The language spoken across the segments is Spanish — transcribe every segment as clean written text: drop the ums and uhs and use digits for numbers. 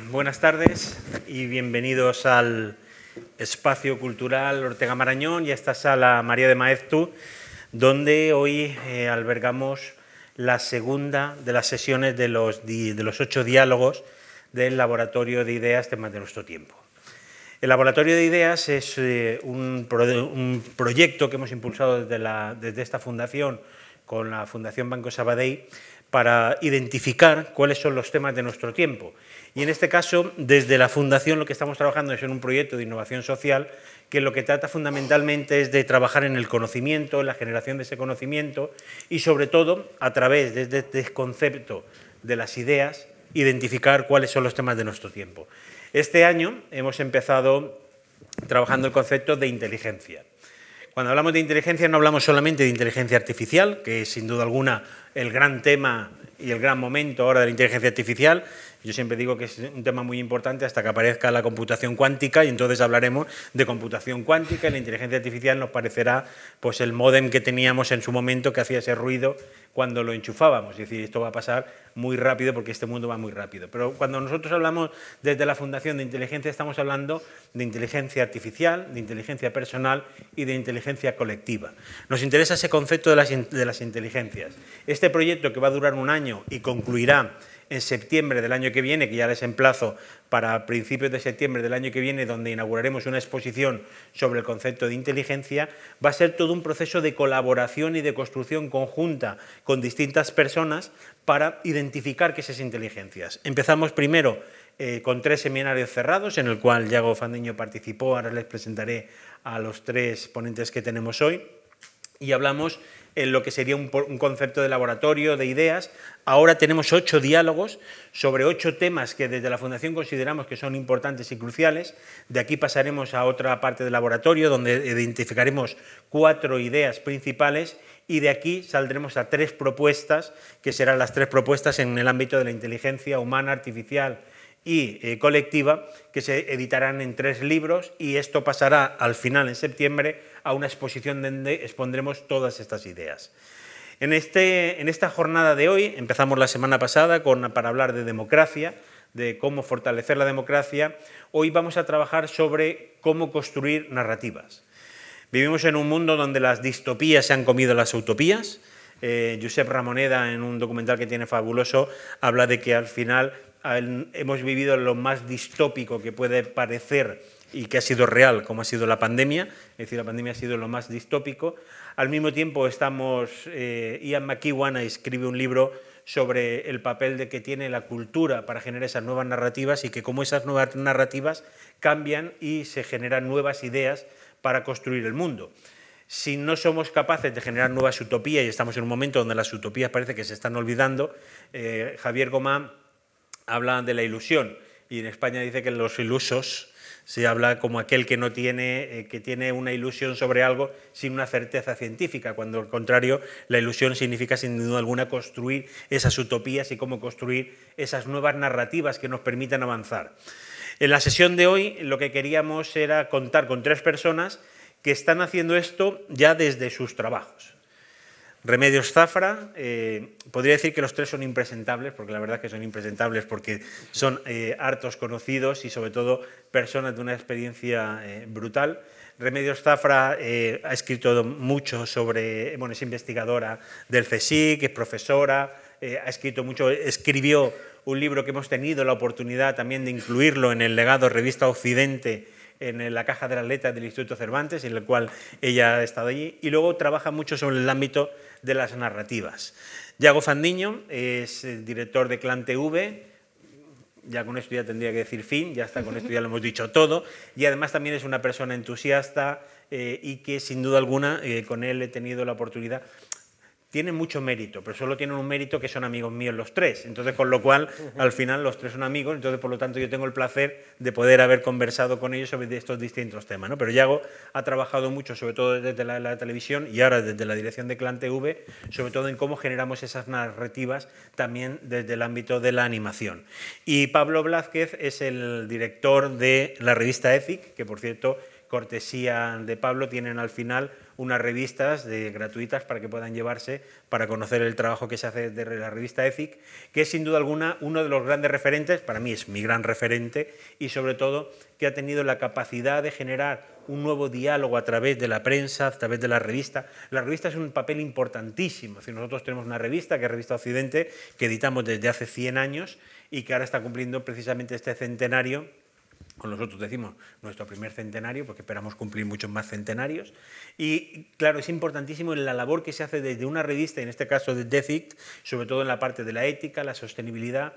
Buenas tardes y bienvenidos al Espacio Cultural Ortega Marañón y a esta sala María de Maeztu, donde hoy albergamos la segunda de las sesiones de los 8 diálogos del Laboratorio de Ideas, temas de nuestro tiempo. El Laboratorio de Ideas es un proyecto que hemos impulsado desde esta fundación con la Fundación Banco Sabadell para identificar cuáles son los temas de nuestro tiempo. Y en este caso, desde la Fundación lo que estamos trabajando es en un proyecto de innovación social que lo que trata fundamentalmente es de trabajar en el conocimiento, en la generación de ese conocimiento y sobre todo, a través de este concepto de las ideas, identificar cuáles son los temas de nuestro tiempo. Este año hemos empezado trabajando el concepto de inteligencia. Cuando hablamos de inteligencia no hablamos solamente de inteligencia artificial, que es sin duda alguna el gran tema y el gran momento ahora de la inteligencia artificial. Yo siempre digo que es un tema muy importante hasta que aparezca la computación cuántica y entonces hablaremos de computación cuántica y la inteligencia artificial nos parecerá pues el módem que teníamos en su momento que hacía ese ruido cuando lo enchufábamos. Es decir, esto va a pasar muy rápido porque este mundo va muy rápido. Pero cuando nosotros hablamos desde la Fundación de Inteligencia estamos hablando de inteligencia artificial, de inteligencia personal y de inteligencia colectiva. Nos interesa ese concepto de las inteligencias. Este proyecto que va a durar un año y concluirá en septiembre del año que viene, que ya les emplazo para principios de septiembre del año que viene, donde inauguraremos una exposición sobre el concepto de inteligencia, va a ser todo un proceso de colaboración y de construcción conjunta con distintas personas para identificar qué es esas inteligencias. Empezamos primero con 3 seminarios cerrados, en el cual Yago Fandiño participó, ahora les presentaré a los 3 ponentes que tenemos hoy, y hablamos en lo que sería un concepto de laboratorio, de ideas. Ahora tenemos 8 diálogos sobre 8 temas que desde la Fundación consideramos que son importantes y cruciales. De aquí pasaremos a otra parte del laboratorio donde identificaremos 4 ideas principales y de aquí saldremos a 3 propuestas, que serán las 3 propuestas en el ámbito de la inteligencia humana, artificial y colectiva, que se editarán en 3 libros y esto pasará al final, en septiembre, a una exposición donde expondremos todas estas ideas. En esta jornada de hoy, empezamos la semana pasada para hablar de democracia, de cómo fortalecer la democracia. Hoy vamos a trabajar sobre cómo construir narrativas. Vivimos en un mundo donde las distopías se han comido las utopías. Josep Ramoneda, en un documental que tiene fabuloso, habla de que al final hemos vivido lo más distópico que puede parecer y que ha sido real, como ha sido la pandemia. Es decir, la pandemia ha sido lo más distópico. Al mismo tiempo Ian McEwan escribe un libro sobre el papel que tiene la cultura para generar esas nuevas narrativas y que cómo esas nuevas narrativas cambian y se generan nuevas ideas para construir el mundo. Si no somos capaces de generar nuevas utopías, y estamos en un momento donde las utopías parece que se están olvidando, Javier Gomá habla de la ilusión y en España dice que los ilusos se habla como aquel que no tiene, que tiene una ilusión sobre algo sin una certeza científica, cuando al contrario la ilusión significa sin duda alguna construir esas utopías y cómo construir esas nuevas narrativas que nos permitan avanzar. En la sesión de hoy lo que queríamos era contar con 3 personas que están haciendo esto ya desde sus trabajos. Remedios Zafra, podría decir que los 3 son impresentables, porque la verdad es que son impresentables porque son hartos conocidos y sobre todo personas de una experiencia brutal. Remedios Zafra ha escrito mucho sobre, bueno, es investigadora del CSIC, es profesora, ha escrito mucho, escribió un libro que hemos tenido la oportunidad también de incluirlo en el legado Revista Occidente, en la caja de las letras del Instituto Cervantes, en el cual ella ha estado allí, y luego trabaja mucho sobre el ámbito de las narrativas. Yago Fandiño es el director de Clan TV, ya con esto ya tendría que decir fin, ya está, con esto ya lo hemos dicho todo, y además también es una persona entusiasta y que sin duda alguna con él he tenido la oportunidad. Tienen mucho mérito, pero solo tienen un mérito que son amigos míos los 3, entonces con lo cual al final los 3 son amigos, entonces por lo tanto yo tengo el placer de poder haber conversado con ellos sobre estos distintos temas, ¿no? Pero Yago ha trabajado mucho, sobre todo desde la televisión y ahora desde la dirección de Clan TV, sobre todo en cómo generamos esas narrativas también desde el ámbito de la animación. Y Pablo Blázquez es el director de la revista ETHIC, que por cierto, cortesía de Pablo, tienen al final unas revistas gratuitas para que puedan llevarse para conocer el trabajo que se hace de la revista ETHIC, que es sin duda alguna uno de los grandes referentes, para mí es mi gran referente, y sobre todo que ha tenido la capacidad de generar un nuevo diálogo a través de la prensa, a través de la revista. La revista es un papel importantísimo. Es decir, nosotros tenemos una revista, que es Revista Occidente, que editamos desde hace 100 años y que ahora está cumpliendo precisamente este centenario. Con nosotros decimos nuestro primer centenario, porque esperamos cumplir muchos más centenarios. Y claro, es importantísimo la labor que se hace desde una revista, en este caso de ETHIC, sobre todo en la parte de la ética, la sostenibilidad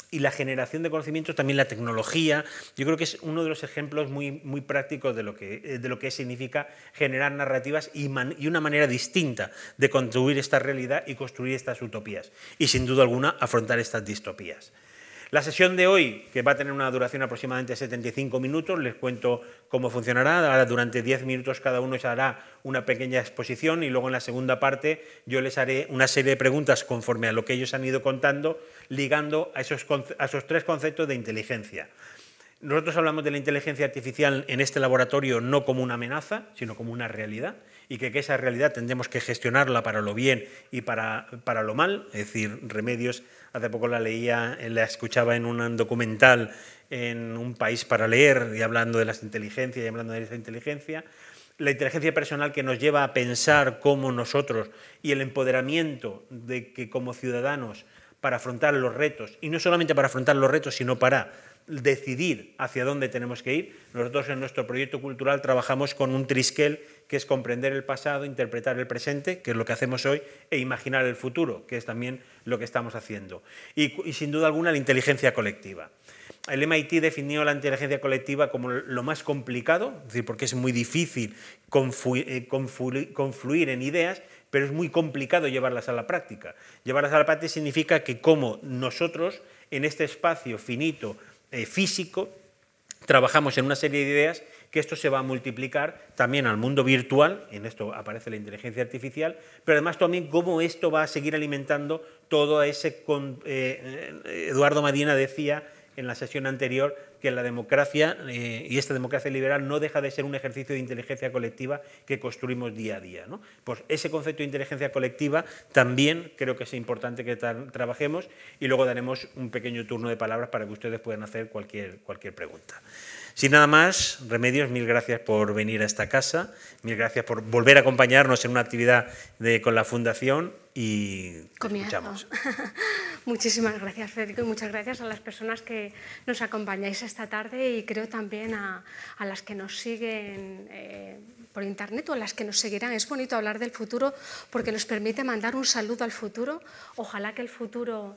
y la generación de conocimientos, también la tecnología. Yo creo que es uno de los ejemplos muy prácticos de lo que significa generar narrativas y una manera distinta de construir esta realidad y construir estas utopías. Y sin duda alguna afrontar estas distopías. La sesión de hoy, que va a tener una duración aproximadamente de 75 minutos, les cuento cómo funcionará. Ahora, durante 10 minutos cada uno se hará una pequeña exposición y luego en la segunda parte yo les haré una serie de preguntas conforme a lo que ellos han ido contando, ligando a esos 3 conceptos de inteligencia. Nosotros hablamos de la inteligencia artificial en este laboratorio no como una amenaza, sino como una realidad, y que esa realidad tendremos que gestionarla para lo bien y para lo mal, es decir, Remedios, hace poco la escuchaba en un documental en Un país para leer, y hablando de las inteligencias y hablando de esa inteligencia, la inteligencia personal que nos lleva a pensar cómo nosotros, y el empoderamiento de que como ciudadanos, para afrontar los retos, y no solamente para afrontar los retos, sino para decidir hacia dónde tenemos que ir. Nosotros en nuestro proyecto cultural trabajamos con un triskel que es comprender el pasado, interpretar el presente, que es lo que hacemos hoy, e imaginar el futuro, que es también lo que estamos haciendo. Y sin duda alguna la inteligencia colectiva. El MIT definió la inteligencia colectiva como lo más complicado, es decir, porque es muy difícil confluir en ideas, pero es muy complicado llevarlas a la práctica. Llevarlas a la práctica significa que como nosotros, en este espacio finito, físico, trabajamos en una serie de ideas, que esto se va a multiplicar también al mundo virtual, en esto aparece la inteligencia artificial, pero además también cómo esto va a seguir alimentando todo ese... Eduardo Madina decía en la sesión anterior que la democracia, y esta democracia liberal, no deja de ser un ejercicio de inteligencia colectiva que construimos día a día, ¿no? Pues ese concepto de inteligencia colectiva también creo que es importante que trabajemos, y luego daremos un pequeño turno de palabras para que ustedes puedan hacer cualquier pregunta. Sin nada más, Remedios, mil gracias por venir a esta casa, mil gracias por volver a acompañarnos en una actividad con la Fundación, y te escuchamos. Muchísimas gracias, Federico, y muchas gracias a las personas que nos acompañáis esta tarde, y creo también a las que nos siguen por internet o a las que nos seguirán. Es bonito hablar del futuro porque nos permite mandar un saludo al futuro. Ojalá que el futuro...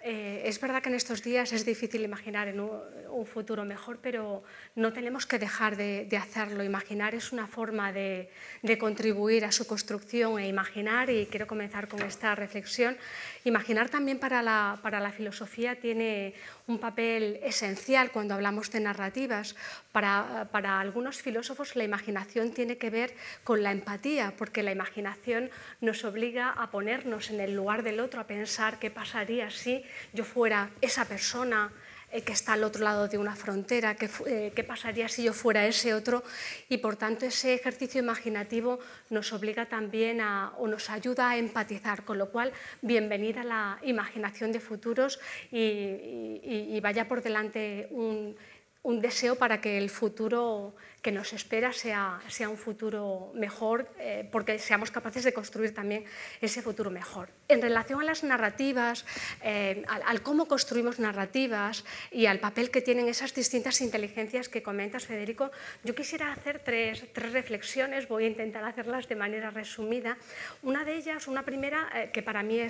es verdad que en estos días es difícil imaginar en un futuro mejor, pero no tenemos que dejar de hacerlo. Imaginar es una forma de contribuir a su construcción e imaginar, y quiero comenzar con esta reflexión. Imaginar también para la filosofía tiene un papel esencial cuando hablamos de narrativas. Para algunos filósofos la imaginación tiene que ver con la empatía, porque la imaginación nos obliga a ponernos en el lugar del otro, a pensar qué pasaría si yo fuera esa persona que está al otro lado de una frontera, qué pasaría si yo fuera ese otro, y por tanto ese ejercicio imaginativo nos obliga también o nos ayuda a empatizar, con lo cual bienvenida la imaginación de futuros, y vaya por delante un deseo para que el futuro que nos espera sea un futuro mejor, porque seamos capaces de construir también ese futuro mejor. En relación a las narrativas, al cómo construimos narrativas y al papel que tienen esas distintas inteligencias que comentas, Federico, yo quisiera hacer tres reflexiones. Voy a intentar hacerlas de manera resumida. Una de ellas, una primera, que para mí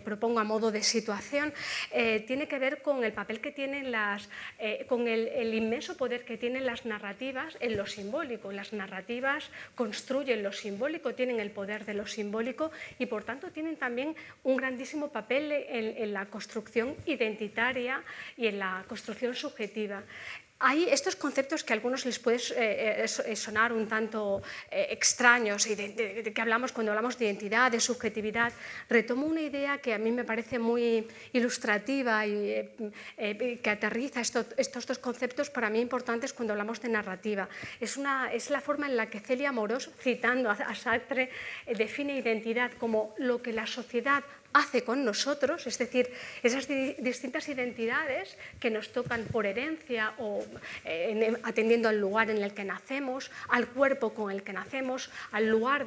propongo a modo de situación, tiene que ver con el papel que tienen con el inmenso poder que tienen las narrativas en lo simbólico. Las narrativas construyen lo simbólico, tienen el poder de lo simbólico, y por tanto tienen también un grandísimo papel en la construcción identitaria y en la construcción subjetiva. hay estos conceptos que a algunos les puede sonar un tanto extraños y de que hablamos cuando hablamos de identidad, de subjetividad. Retomo una idea que a mí me parece muy ilustrativa y que aterriza estos dos conceptos para mí importantes cuando hablamos de narrativa. Es la forma en la que Celia Amorós, citando a Sartre, define identidad como lo que la sociedad hace con nosotros, es decir, esas distintas identidades que nos tocan por herencia o atendiendo al lugar en el que nacemos, al cuerpo con el que nacemos, al lugar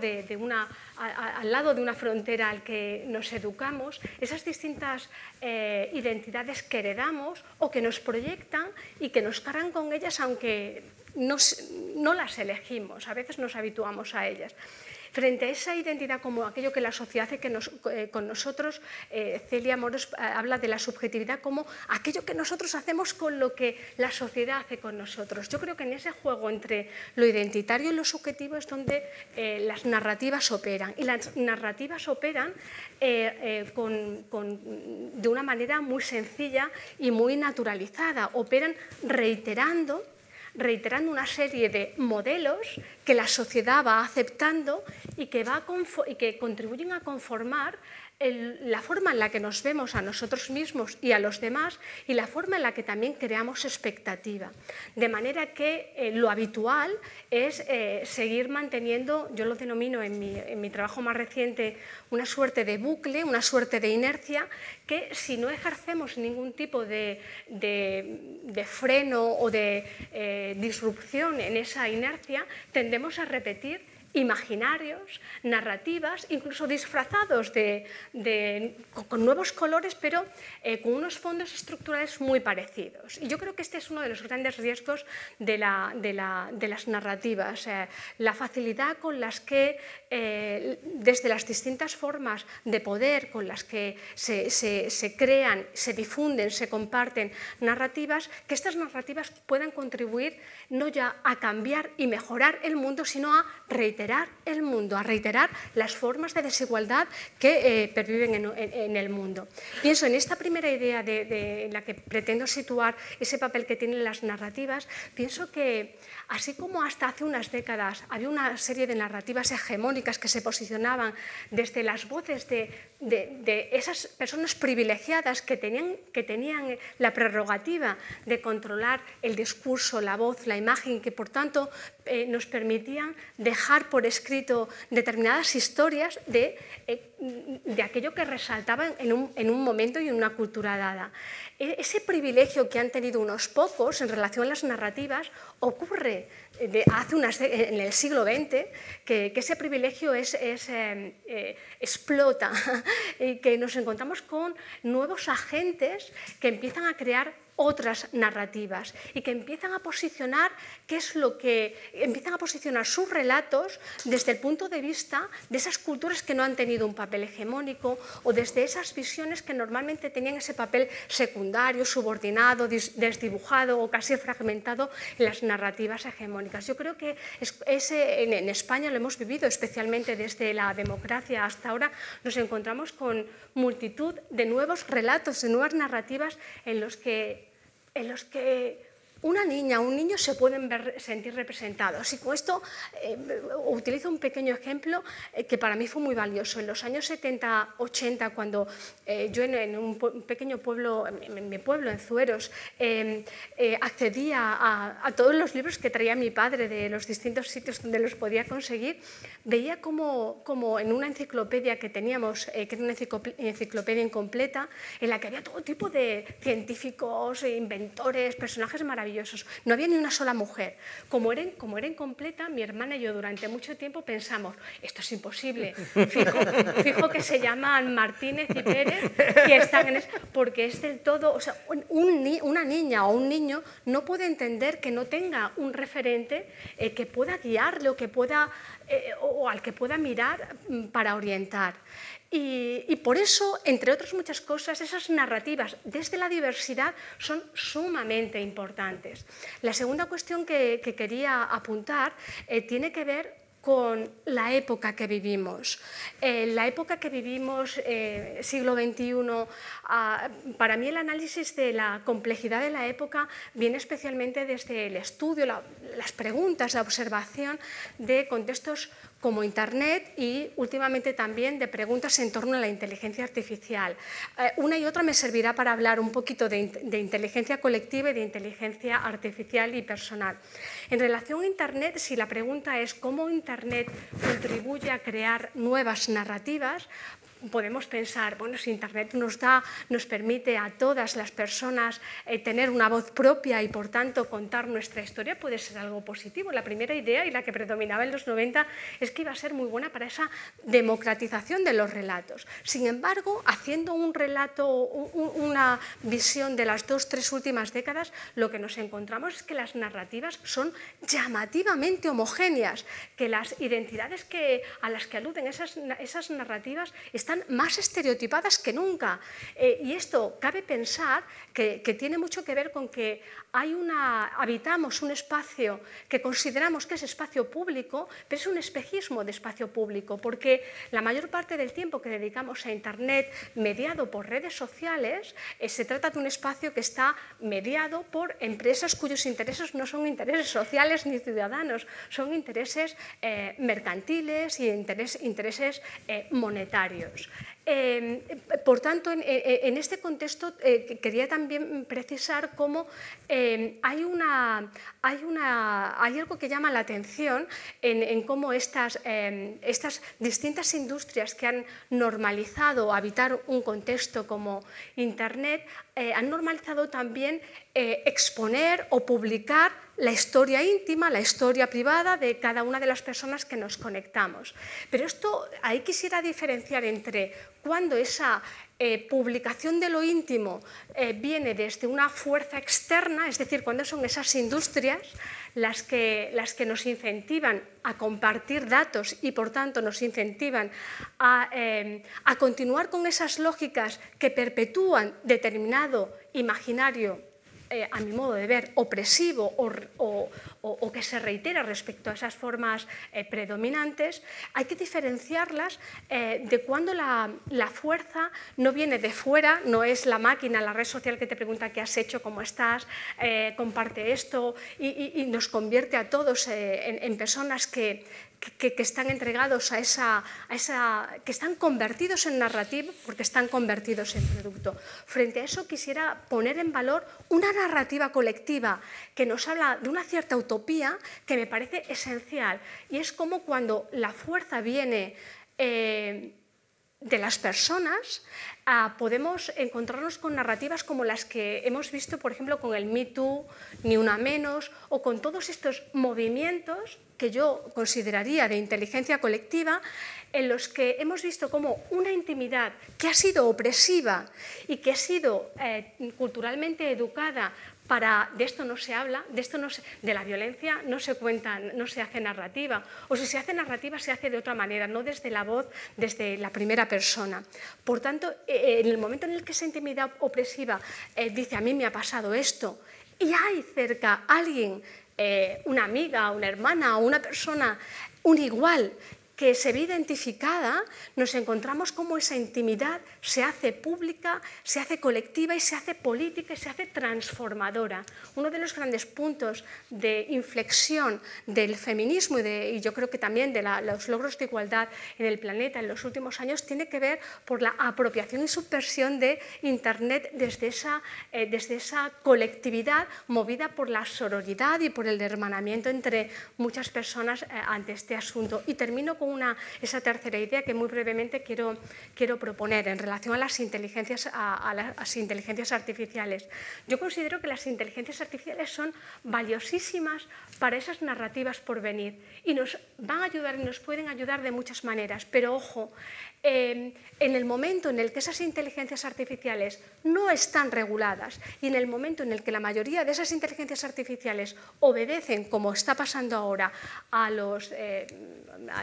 al lado de una frontera al que nos educamos, esas distintas identidades que heredamos o que nos proyectan y que nos cargan con ellas aunque no las elegimos, a veces nos habituamos a ellas. Frente a esa identidad como aquello que la sociedad hace con nosotros, Celia Amorós habla de la subjetividad como aquello que nosotros hacemos con lo que la sociedad hace con nosotros. Yo creo que en ese juego entre lo identitario y lo subjetivo es donde las narrativas operan. Y las narrativas operan de una manera muy sencilla y muy naturalizada. Operan reiterando una serie de modelos que la sociedad va aceptando y que contribuyen a conformar la forma en la que nos vemos a nosotros mismos y a los demás y la forma en la que también creamos expectativa. De manera que lo habitual es seguir manteniendo, yo lo denomino en mi trabajo más reciente, una suerte de bucle, una suerte de inercia, que si no ejercemos ningún tipo de freno o de disrupción en esa inercia, tendemos a repetir imaginarios, narrativas, incluso disfrazados con nuevos colores, pero con unos fondos estructurales muy parecidos. Y yo creo que este es uno de los grandes riesgos de las narrativas, la facilidad con las que, desde las distintas formas de poder con las que se crean, se difunden, se comparten narrativas, que estas narrativas puedan contribuir no ya a cambiar y mejorar el mundo, sino a reiterar el mundo, a reiterar las formas de desigualdad que perviven en el mundo. Pienso en esta primera idea en la que pretendo situar ese papel que tienen las narrativas, pienso que así como hasta hace unas décadas había una serie de narrativas hegemónicas que se posicionaban desde las voces de esas personas privilegiadas que tenían la prerrogativa de controlar el discurso, la voz, la imagen, que por tanto nos permitían dejar por escrito determinadas historias de aquello que resaltaban en un momento y en una cultura dada. Ese privilegio que han tenido unos pocos en relación a las narrativas ocurre en el siglo XX, que ese privilegio explota y que nos encontramos con nuevos agentes que empiezan a crear otras narrativas y que empiezan a posicionar empiezan a posicionar sus relatos desde el punto de vista de esas culturas que no han tenido un papel hegemónico o desde esas visiones que normalmente tenían ese papel secundario, subordinado, desdibujado o casi fragmentado en las narrativas hegemónicas. Yo creo que en España lo hemos vivido, especialmente desde la democracia hasta ahora, nos encontramos con multitud de nuevos relatos, de nuevas narrativas en los que una niña o un niño se pueden sentir representados. Y con esto utilizo un pequeño ejemplo que para mí fue muy valioso. En los años 70, 80, cuando yo en un pequeño pueblo, en mi pueblo, en Zueros, accedía a todos los libros que traía mi padre de los distintos sitios donde los podía conseguir, veía como en una enciclopedia que teníamos, que era una enciclopedia incompleta, en la que había todo tipo de científicos, inventores, personajes maravillosos. No había ni una sola mujer. Como era incompleta, mi hermana y yo durante mucho tiempo pensamos, esto es imposible, fijo que se llaman Martínez y Pérez y están en eso, porque es del todo, o sea, una niña o un niño no puede entender que no tenga un referente que pueda guiarle o al que pueda mirar para orientar. Y por eso, entre otras muchas cosas, esas narrativas desde la diversidad son sumamente importantes. La segunda cuestión que quería apuntar tiene que ver con la época que vivimos. La época que vivimos, siglo XXI, para mí el análisis de la complejidad de la época viene especialmente desde el estudio, las preguntas, la observación de contextos como Internet y últimamente también de preguntas en torno a la inteligencia artificial. Una y otra me servirá para hablar un poquito de inteligencia colectiva y de inteligencia artificial y personal. En relación a Internet, si la pregunta es cómo Internet contribuye a crear nuevas narrativas, podemos pensar, bueno, si Internet nos permite a todas las personas tener una voz propia y, por tanto, contar nuestra historia, puede ser algo positivo. La primera idea, y la que predominaba en los 90, es que iba a ser muy buena para esa democratización de los relatos. Sin embargo, haciendo un relato, una visión de las 2-3 últimas décadas, lo que nos encontramos es que las narrativas son llamativamente homogéneas, que las identidades a las que aluden esas narrativas están más estereotipadas que nunca. Y esto cabe pensar que tiene mucho que ver con que habitamos un espacio que consideramos que es espacio público, pero es un espejismo de espacio público, porque la mayor parte del tiempo que dedicamos a Internet, mediado por redes sociales, se trata de un espacio que está mediado por empresas cuyos intereses no son intereses sociales ni ciudadanos, son intereses mercantiles y intereses monetarios. Por tanto, en este contexto quería también precisar cómo hay algo que llama la atención en cómo estas distintas industrias que han normalizado habitar un contexto como Internet han normalizado también exponer o publicar la historia íntima, la historia privada de cada una de las personas que nos conectamos. Pero ahí quisiera diferenciar entre cuando esa publicación de lo íntimo viene desde una fuerza externa, es decir, cuando son esas industrias las que nos incentivan a compartir datos y, por tanto, nos incentivan a continuar con esas lógicas que perpetúan determinado imaginario, a mi modo de ver, opresivo o que se reitera respecto a esas formas predominantes. Hay que diferenciarlas de cuando la fuerza no viene de fuera, no es la máquina, la red social que te pregunta qué has hecho, cómo estás, comparte esto y nos convierte a todos en personas que están entregados que están convertidos en narrativa porque están convertidos en producto. Frente a eso quisiera poner en valor una narrativa colectiva que nos habla de una cierta utopía que me parece esencial, y es como cuando la fuerza viene de las personas, podemos encontrarnos con narrativas como las que hemos visto, por ejemplo, con el Me Too, Ni Una Menos, o con todos estos movimientos que yo consideraría de inteligencia colectiva, en los que hemos visto como una intimidad que ha sido opresiva y que ha sido culturalmente educada de esto no se habla, de la violencia no se cuenta, no se hace narrativa, o si se hace narrativa se hace de otra manera, no desde la voz, desde la primera persona. Por tanto, en el momento en el que esa intimidad opresiva dice a mí me ha pasado esto, y hay cerca alguien, una amiga, una hermana o una persona, un igual, que se ve identificada, nos encontramos cómo esa intimidad se hace pública, se hace colectiva y se hace política y se hace transformadora. Uno de los grandes puntos de inflexión del feminismo y yo creo que también de los logros de igualdad en el planeta en los últimos años tiene que ver por la apropiación y subversión de Internet desde esa colectividad movida por la sororidad y por el hermanamiento entre muchas personas ante este asunto. Y termino con esa tercera idea que muy brevemente quiero proponer en relación a las inteligencias artificiales. Yo considero que las inteligencias artificiales son valiosísimas para esas narrativas por venir y nos van a ayudar y nos pueden ayudar de muchas maneras, pero ojo, en el momento en el que esas inteligencias artificiales no están reguladas y en el momento en el que la mayoría de esas inteligencias artificiales obedecen, como está pasando ahora, a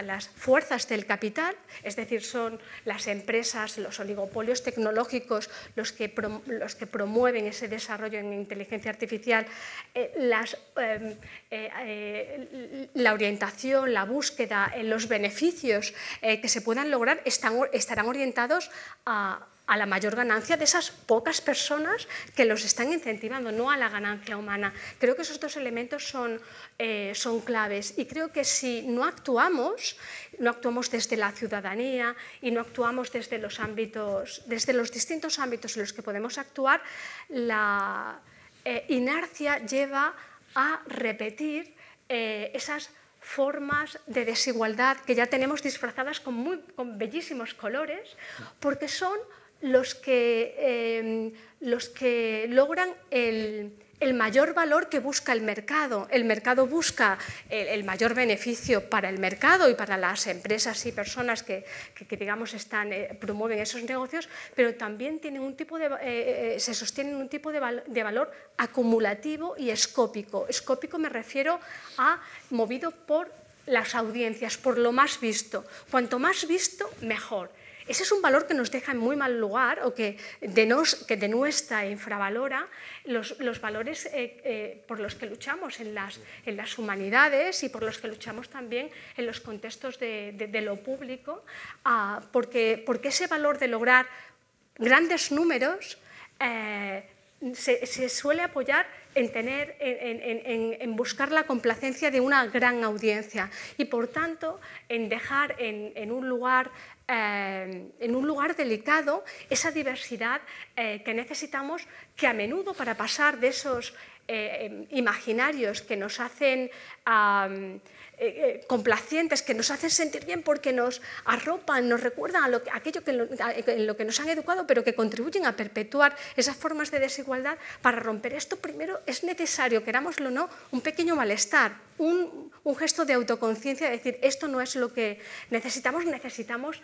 las fuerzas del capital, es decir, son las empresas, los oligopolios tecnológicos los que promueven ese desarrollo en inteligencia artificial, la orientación, la búsqueda, los beneficios que se puedan lograr estarán orientados a la mayor ganancia de esas pocas personas que los están incentivando, no a la ganancia humana. Creo que esos dos elementos son claves, y creo que si no actuamos desde la ciudadanía y no actuamos desde los distintos ámbitos en los que podemos actuar, la inercia lleva a repetir esas formas de desigualdad que ya tenemos disfrazadas con bellísimos colores, porque son los que logran el mayor valor que busca el mercado. El mercado busca el mayor beneficio para el mercado y para las empresas y personas que digamos, promueven esos negocios, pero también tienen se sostienen un tipo de valor acumulativo y escópico. Escópico me refiero a movido por las audiencias, por lo más visto. Cuanto más visto, mejor. Ese es un valor que nos deja en muy mal lugar, o que denuestra e infravalora los valores por los que luchamos en las humanidades y por los que luchamos también en los contextos de lo público, porque ese valor de lograr grandes números se suele apoyar en buscar la complacencia de una gran audiencia, y por tanto en dejar en un lugar delicado esa diversidad que necesitamos, que a menudo, para pasar de esos imaginarios que nos hacen complacientes, que nos hacen sentir bien porque nos arropan, nos recuerdan aquello en lo que nos han educado, pero que contribuyen a perpetuar esas formas de desigualdad. Para romper esto, primero es necesario, querámoslo o no, un pequeño malestar, un gesto de autoconciencia, de decir, esto no es lo que necesitamos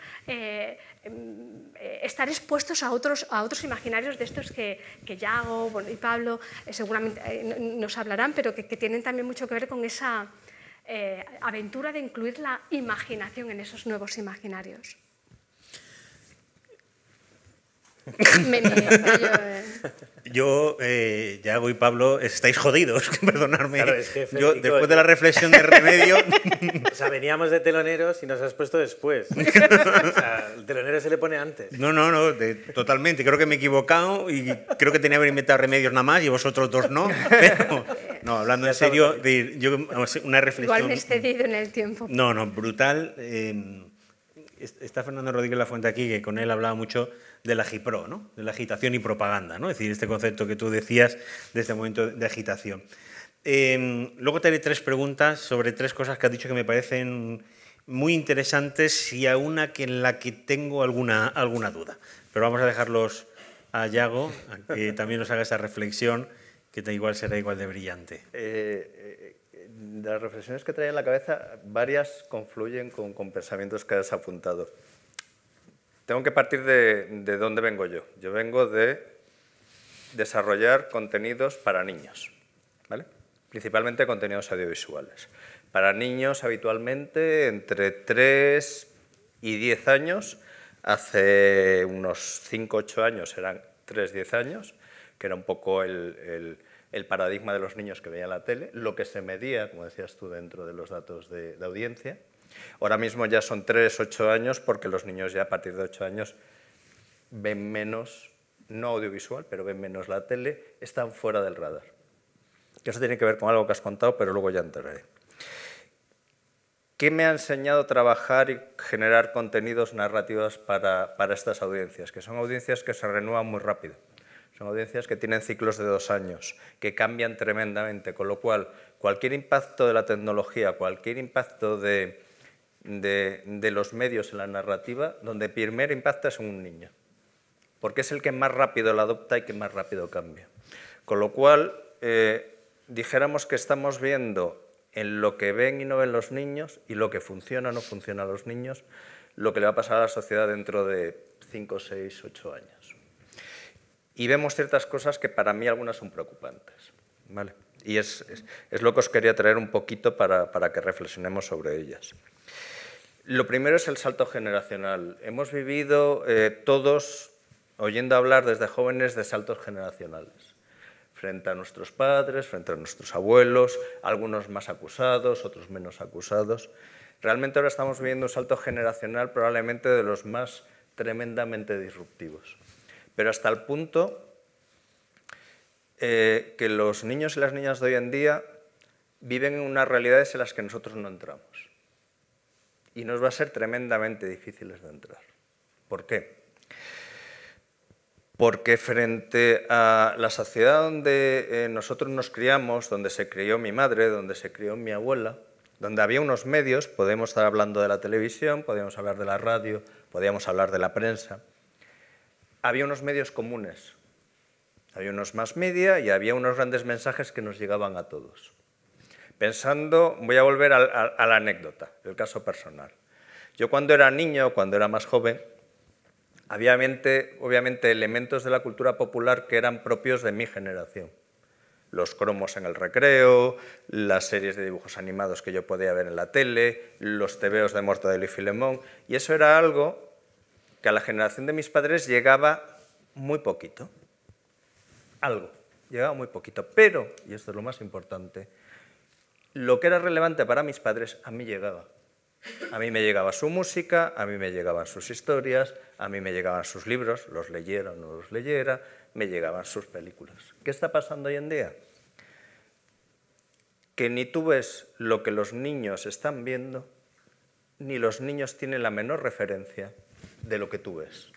estar expuestos a otros imaginarios de estos que Yago y Pablo seguramente nos hablarán, pero que tienen también mucho que ver con esa aventura de incluir la imaginación en esos nuevos imaginarios. Yo, Yago y Pablo, estáis jodidos, perdonadme. Claro, es que, yo, después de la reflexión de Remedio... O sea, veníamos de teloneros y nos has puesto después. O sea, el telonero se le pone antes. No, totalmente. Creo que me he equivocado y creo que tenía que haber inventado Remedios nada más y vosotros dos no. Pero, no, hablando en serio, una reflexión... Igual me he excedido en el tiempo. No, brutal. Está Fernando Rodríguez Lafuente aquí, que con él hablaba mucho de la agipro, ¿no? De la agitación y propaganda, ¿no? Es decir, este concepto que tú decías de este momento de agitación. Luego te haré 3 preguntas sobre 3 cosas que has dicho que me parecen muy interesantes y a una en la que tengo alguna duda. Pero vamos a dejarlos a Yago, a que también nos haga esa reflexión, que igual será igual de brillante. De las reflexiones que traía en la cabeza, varias confluyen con pensamientos que has apuntado. Tengo que partir de dónde vengo yo. Yo vengo de desarrollar contenidos para niños, ¿vale? Principalmente contenidos audiovisuales. Para niños, habitualmente, entre 3 y 10 años. Hace unos 5 o 8 años eran 3-10 años, que era un poco el paradigma de los niños que veían la tele, lo que se medía, como decías tú, dentro de los datos de audiencia. Ahora mismo ya son 3-8 años, porque los niños ya a partir de 8 años ven menos, no audiovisual, pero ven menos la tele, están fuera del radar. Eso tiene que ver con algo que has contado, pero luego ya entraré. ¿Qué me ha enseñado a trabajar y generar contenidos narrativos para estas audiencias? Que son audiencias que se renuevan muy rápido. Son audiencias que tienen ciclos de 2 años, que cambian tremendamente, con lo cual cualquier impacto de la tecnología, cualquier impacto de los medios en la narrativa, donde primero impacta es en un niño, porque es el que más rápido la adopta y que más rápido cambia. Con lo cual, dijéramos que estamos viendo en lo que ven y no ven los niños y lo que funciona o no funciona a los niños, lo que le va a pasar a la sociedad dentro de 5, 6, 8 años. Y vemos ciertas cosas que para mí algunas son preocupantes, ¿vale? Y es lo que os quería traer un poquito para que reflexionemos sobre ellas. Lo primero es el salto generacional. Hemos vivido todos oyendo hablar desde jóvenes de saltos generacionales, frente a nuestros padres, frente a nuestros abuelos, algunos más acusados, otros menos acusados. Realmente ahora estamos viviendo un salto generacional probablemente de los más tremendamente disruptivos. Pero hasta el punto que los niños y las niñas de hoy en día viven en unas realidades en las que nosotros no entramos. Y nos va a ser tremendamente difíciles de entrar. ¿Por qué? Porque frente a la sociedad donde nosotros nos criamos, donde se crió mi madre, donde se crió mi abuela, donde había unos medios, podemos estar hablando de la televisión, podíamos hablar de la radio, podíamos hablar de la prensa, había unos medios comunes, había unos mass media y había unos grandes mensajes que nos llegaban a todos. Pensando, voy a volver a la anécdota, el caso personal. Yo cuando era niño, cuando era más joven, había obviamente elementos de la cultura popular que eran propios de mi generación. Los cromos en el recreo, las series de dibujos animados que yo podía ver en la tele, los tebeos de Mortadelo y Filemón, y eso era algo que a la generación de mis padres llegaba muy poquito. Algo, llegaba muy poquito. Pero, y esto es lo más importante, lo que era relevante para mis padres a mí llegaba. A mí me llegaba su música, a mí me llegaban sus historias, a mí me llegaban sus libros, los leyera o no los leyera, me llegaban sus películas. ¿Qué está pasando hoy en día? Que ni tú ves lo que los niños están viendo, ni los niños tienen la menor referencia de lo que tú ves.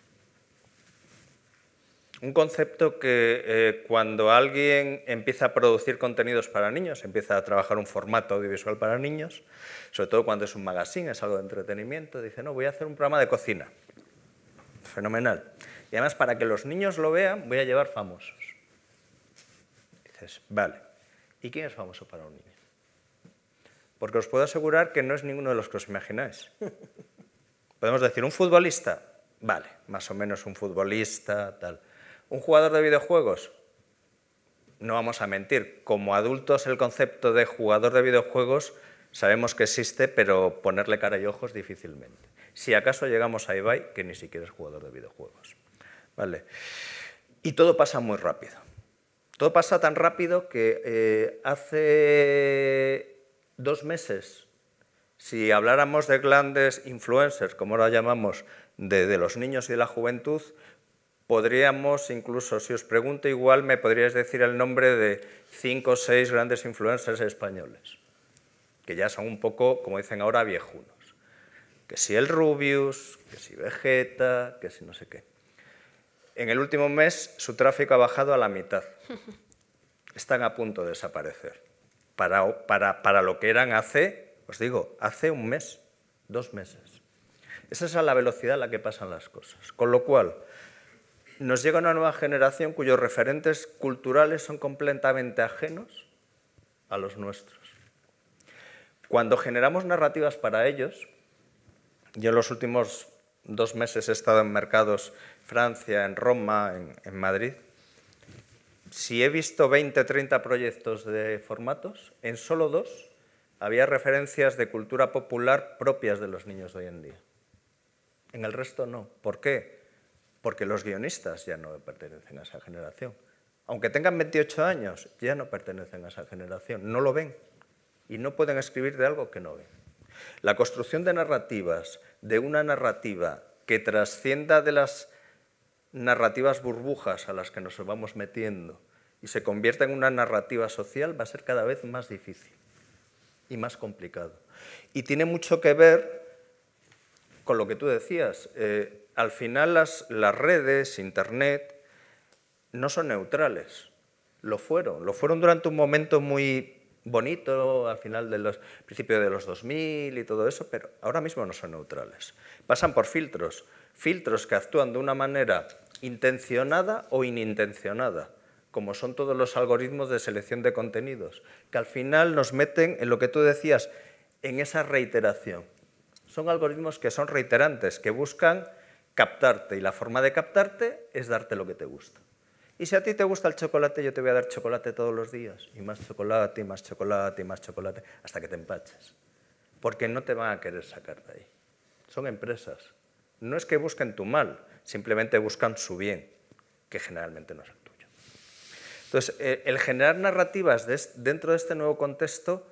Un concepto que cuando alguien empieza a producir contenidos para niños, empieza a trabajar un formato audiovisual para niños, sobre todo cuando es un magazine, es algo de entretenimiento, dice, no, voy a hacer un programa de cocina. Fenomenal. Y además, para que los niños lo vean, voy a llevar famosos. Dices, vale. ¿Y quién es famoso para un niño? Porque os puedo asegurar que no es ninguno de los que os imagináis. Podemos decir, ¿un futbolista? Vale, más o menos un futbolista, tal. ¿Un jugador de videojuegos? No vamos a mentir, como adultos el concepto de jugador de videojuegos sabemos que existe, pero ponerle cara y ojos difícilmente. Si acaso llegamos a Ibai, que ni siquiera es jugador de videojuegos. ¿Vale? Y todo pasa muy rápido. Todo pasa tan rápido que hace 2 meses, si habláramos de grandes influencers, como ahora llamamos, de los niños y de la juventud, podríamos, incluso si os pregunto igual, me podríais decir el nombre de 5 o 6 grandes influencers españoles, que ya son un poco, como dicen ahora, viejunos. Que si el Rubius, que si Vegeta, que si no sé qué. En el último mes su tráfico ha bajado a la mitad. Están a punto de desaparecer. Para lo que eran hace, os digo, hace 1 mes, 2 meses. Esa es a la velocidad a la que pasan las cosas. Con lo cual, nos llega una nueva generación cuyos referentes culturales son completamente ajenos a los nuestros. Cuando generamos narrativas para ellos, yo en los últimos 2 meses he estado en mercados, Francia, en Roma, en Madrid. Si he visto 20, 30 proyectos de formatos, en solo 2 había referencias de cultura popular propias de los niños de hoy en día. En el resto no. ¿Por qué? Porque los guionistas ya no pertenecen a esa generación. Aunque tengan 28 años, ya no pertenecen a esa generación. No lo ven y no pueden escribir de algo que no ven. La construcción de narrativas, de una narrativa que trascienda de las narrativas burbujas a las que nos vamos metiendo y se convierta en una narrativa social, va a ser cada vez más difícil y más complicado. Y tiene mucho que ver con lo que tú decías. Al final las redes, Internet, no son neutrales. Lo fueron durante un momento muy bonito, al final de los principios de los 2000 y todo eso, pero ahora mismo no son neutrales. Pasan por filtros que actúan de una manera intencionada o inintencionada, como son todos los algoritmos de selección de contenidos, que al final nos meten en lo que tú decías, en esa reiteración. Son algoritmos que son reiterantes, que buscan captarte, y la forma de captarte es darte lo que te gusta. Y si a ti te gusta el chocolate, yo te voy a dar chocolate todos los días, y más chocolate, y más chocolate, y más chocolate, hasta que te empaches. Porque no te van a querer sacar de ahí. son empresas. No es que busquen tu mal, simplemente buscan su bien, que generalmente no es el tuyo. Entonces, el generar narrativas dentro de este nuevo contexto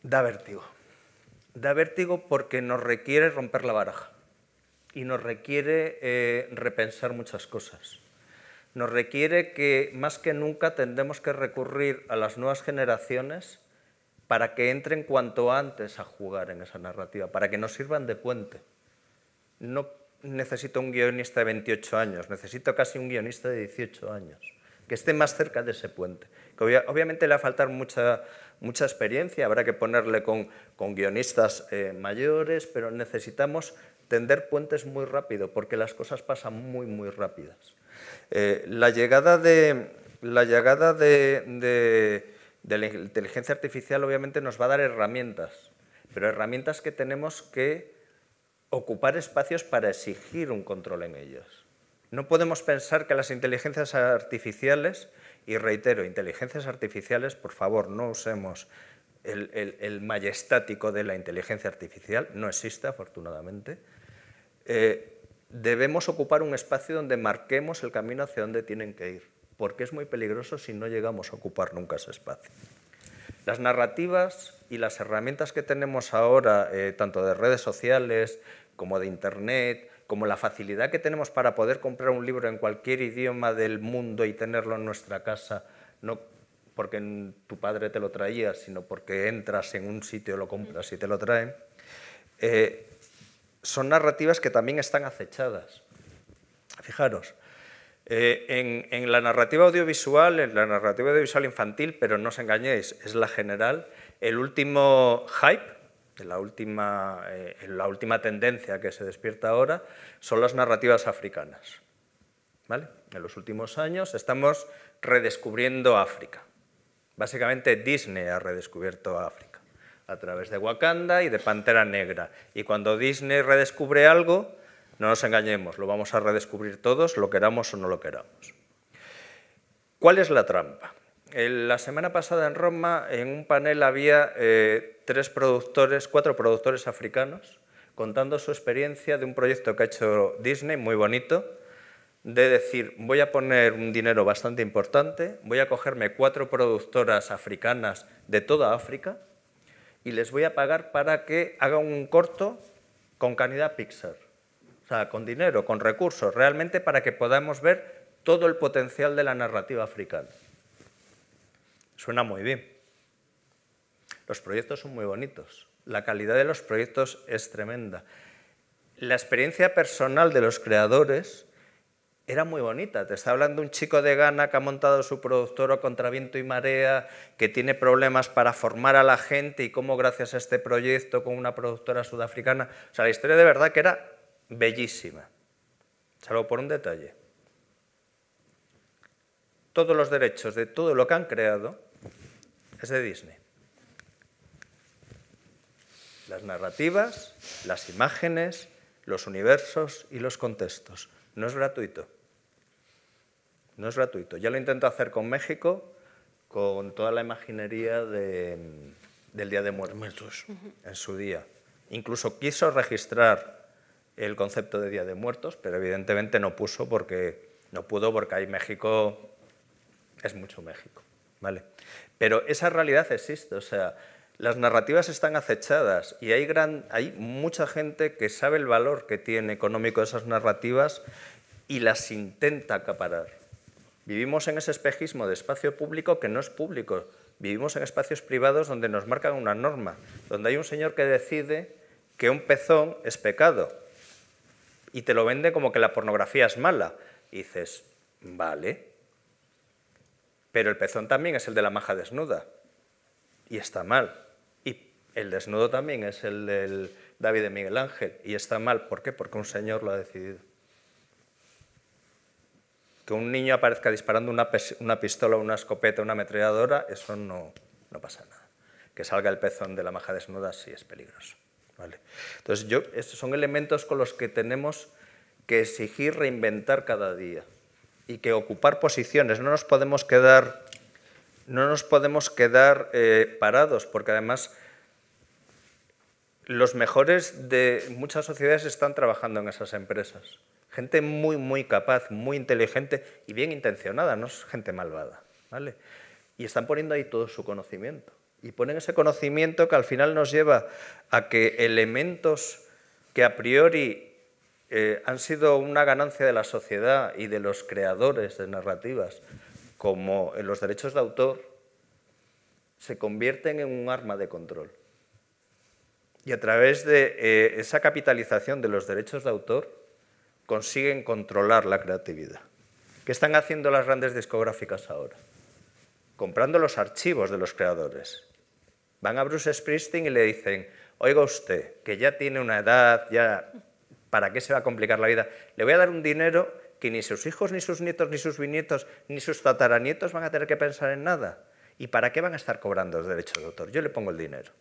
da vértigo. Da vértigo porque nos requiere romper la baraja y nos requiere repensar muchas cosas. Nos requiere que, más que nunca, tendremos que recurrir a las nuevas generaciones para que entren cuanto antes a jugar en esa narrativa, para que nos sirvan de puente. No necesito un guionista de 28 años, necesito casi un guionista de 18 años, que esté más cerca de ese puente. Que obviamente le va a faltar mucha experiencia, habrá que ponerle con guionistas mayores, pero necesitamos tender puentes muy rápido, porque las cosas pasan muy rápidas. La llegada de la inteligencia artificial obviamente nos va a dar herramientas, pero herramientas que tenemos que ocupar espacios para exigir un control en ellas. No podemos pensar que las inteligencias artificiales, y reitero, inteligencias artificiales, por favor, no usemos el majestático de la inteligencia artificial, no existe afortunadamente. Debemos ocupar un espacio donde marquemos el camino hacia donde tienen que ir, porque es muy peligroso si no llegamos a ocupar nunca ese espacio. Las narrativas y las herramientas que tenemos ahora, tanto de redes sociales como de Internet, como la facilidad que tenemos para poder comprar un libro en cualquier idioma del mundo y tenerlo en nuestra casa, no porque tu padre te lo traía, sino porque entras en un sitio, lo compras y te lo traen, son narrativas que también están acechadas. Fijaros, en la narrativa audiovisual, infantil, pero no os engañéis, es la general, el último hype, la última tendencia que se despierta ahora, son las narrativas africanas. ¿Vale? En los últimos años estamos redescubriendo África. Básicamente Disney ha redescubierto África a través de Wakanda y de Pantera Negra. Y cuando Disney redescubre algo, no nos engañemos, lo vamos a redescubrir todos, lo queramos o no lo queramos. ¿Cuál es la trampa? La semana pasada en Roma, en un panel había 4 productores africanos contando su experiencia de un proyecto que ha hecho Disney, muy bonito, de decir, voy a poner un dinero bastante importante, voy a cogerme 4 productoras africanas de toda África y les voy a pagar para que hagan un corto con calidad Pixar. O sea, con dinero, con recursos, realmente para que podamos ver todo el potencial de la narrativa africana. Suena muy bien. Los proyectos son muy bonitos. La calidad de los proyectos es tremenda. La experiencia personal de los creadores era muy bonita. Te está hablando un chico de Ghana que ha montado su productora contra viento y marea, que tiene problemas para formar a la gente y cómo gracias a este proyecto con una productora sudafricana... O sea, la historia de verdad que era bellísima, salvo por un detalle. Todos los derechos de todo lo que han creado es de Disney. Las narrativas, las imágenes, los universos y los contextos. No es gratuito. No es gratuito. Ya lo intento hacer con México, con toda la imaginería del Día de Muertos, en su día. Incluso quiso registrar el concepto de Día de Muertos, pero evidentemente no pudo porque ahí México es mucho México, ¿vale? Pero esa realidad existe, o sea, las narrativas están acechadas y hay mucha gente que sabe el valor que tiene económico esas narrativas y las intenta acaparar. Vivimos en ese espejismo de espacio público que no es público, vivimos en espacios privados donde nos marcan una norma, donde hay un señor que decide que un pezón es pecado y te lo vende como que la pornografía es mala. Y dices, vale, pero el pezón también es el de la maja desnuda y está mal. Y el desnudo también es el del David de Miguel Ángel y está mal. ¿Por qué? Porque un señor lo ha decidido. Que un niño aparezca disparando una pistola, una escopeta, una ametralladora, eso no pasa nada. Que salga el pezón de la maja desnuda sí es peligroso. ¿Vale? Entonces, estos son elementos con los que tenemos que exigir reinventar cada día y que ocupar posiciones. No nos podemos quedar parados, porque además los mejores de muchas sociedades están trabajando en esas empresas. Gente muy, muy capaz, muy inteligente y bien intencionada, no es gente malvada, ¿vale? Y están poniendo ahí todo su conocimiento. Y ponen ese conocimiento que al final nos lleva a que elementos que a priori han sido una ganancia de la sociedad y de los creadores de narrativas, como en los derechos de autor, se convierten en un arma de control. Y a través de esa capitalización de los derechos de autor consiguen controlar la creatividad. ¿Qué están haciendo las grandes discográficas ahora? Comprando los archivos de los creadores. Van a Bruce Springsteen y le dicen, oiga usted, que ya tiene una edad, ya, ¿para qué se va a complicar la vida? Le voy a dar un dinero que ni sus hijos, ni sus nietos, ni sus bisnietos, ni sus tataranietos van a tener que pensar en nada. ¿Y para qué van a estar cobrando los derechos de autor? Yo le pongo el dinero.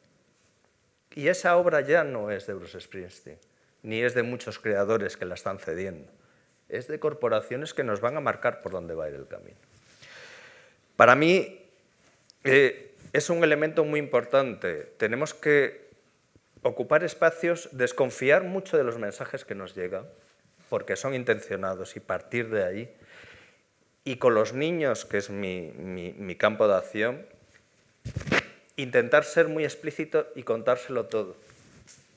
Y esa obra ya no es de Bruce Springsteen, ni es de muchos creadores que la están cediendo. Es de corporaciones que nos van a marcar por dónde va a ir el camino. Para mí es un elemento muy importante. Tenemos que ocupar espacios, desconfiar mucho de los mensajes que nos llegan, porque son intencionados, y partir de ahí. Y con los niños, que es mi campo de acción, intentar ser muy explícito y contárselo todo.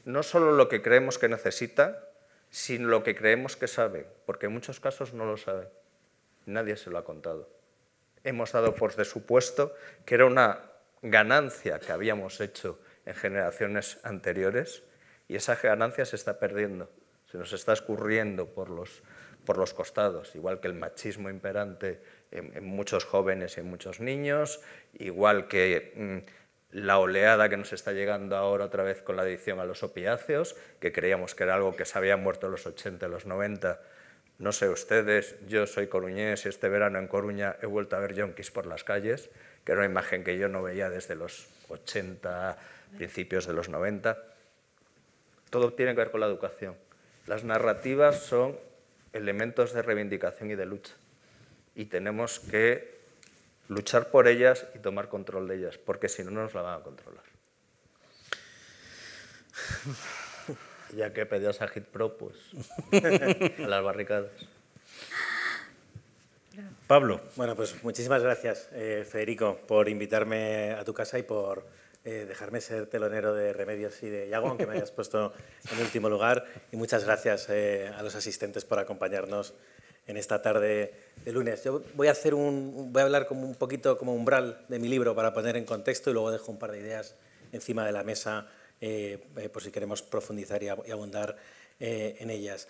No solo lo que creemos que necesitan, sino lo que creemos que saben, porque en muchos casos no lo saben. Nadie se lo ha contado. Hemos dado por de supuesto que era una ganancia que habíamos hecho en generaciones anteriores y esa ganancia se está perdiendo, se nos está escurriendo por los costados, igual que el machismo imperante en muchos jóvenes y en muchos niños, igual que la oleada que nos está llegando ahora otra vez con la adicción a los opiáceos, que creíamos que era algo que se había muerto en los 80, en los 90. No sé ustedes, yo soy coruñés y este verano en Coruña he vuelto a ver yonkis por las calles, que era una imagen que yo no veía desde los 80, principios de los 90. Todo tiene que ver con la educación. Las narrativas son elementos de reivindicación y de lucha. Y tenemos que luchar por ellas y tomar control de ellas, porque si no, no nos la van a controlar. Ya que pedías a Hitpro, pues a las barricadas. Pablo. Bueno, pues muchísimas gracias, Federico, por invitarme a tu casa y por dejarme ser telonero de Remedios y de Yago, aunque me hayas puesto en último lugar. Y muchas gracias a los asistentes por acompañarnos en esta tarde de lunes. Yo voy a hablar como un poquito como umbral de mi libro para poner en contexto y luego dejo un par de ideas encima de la mesa por si queremos profundizar y abundar en ellas.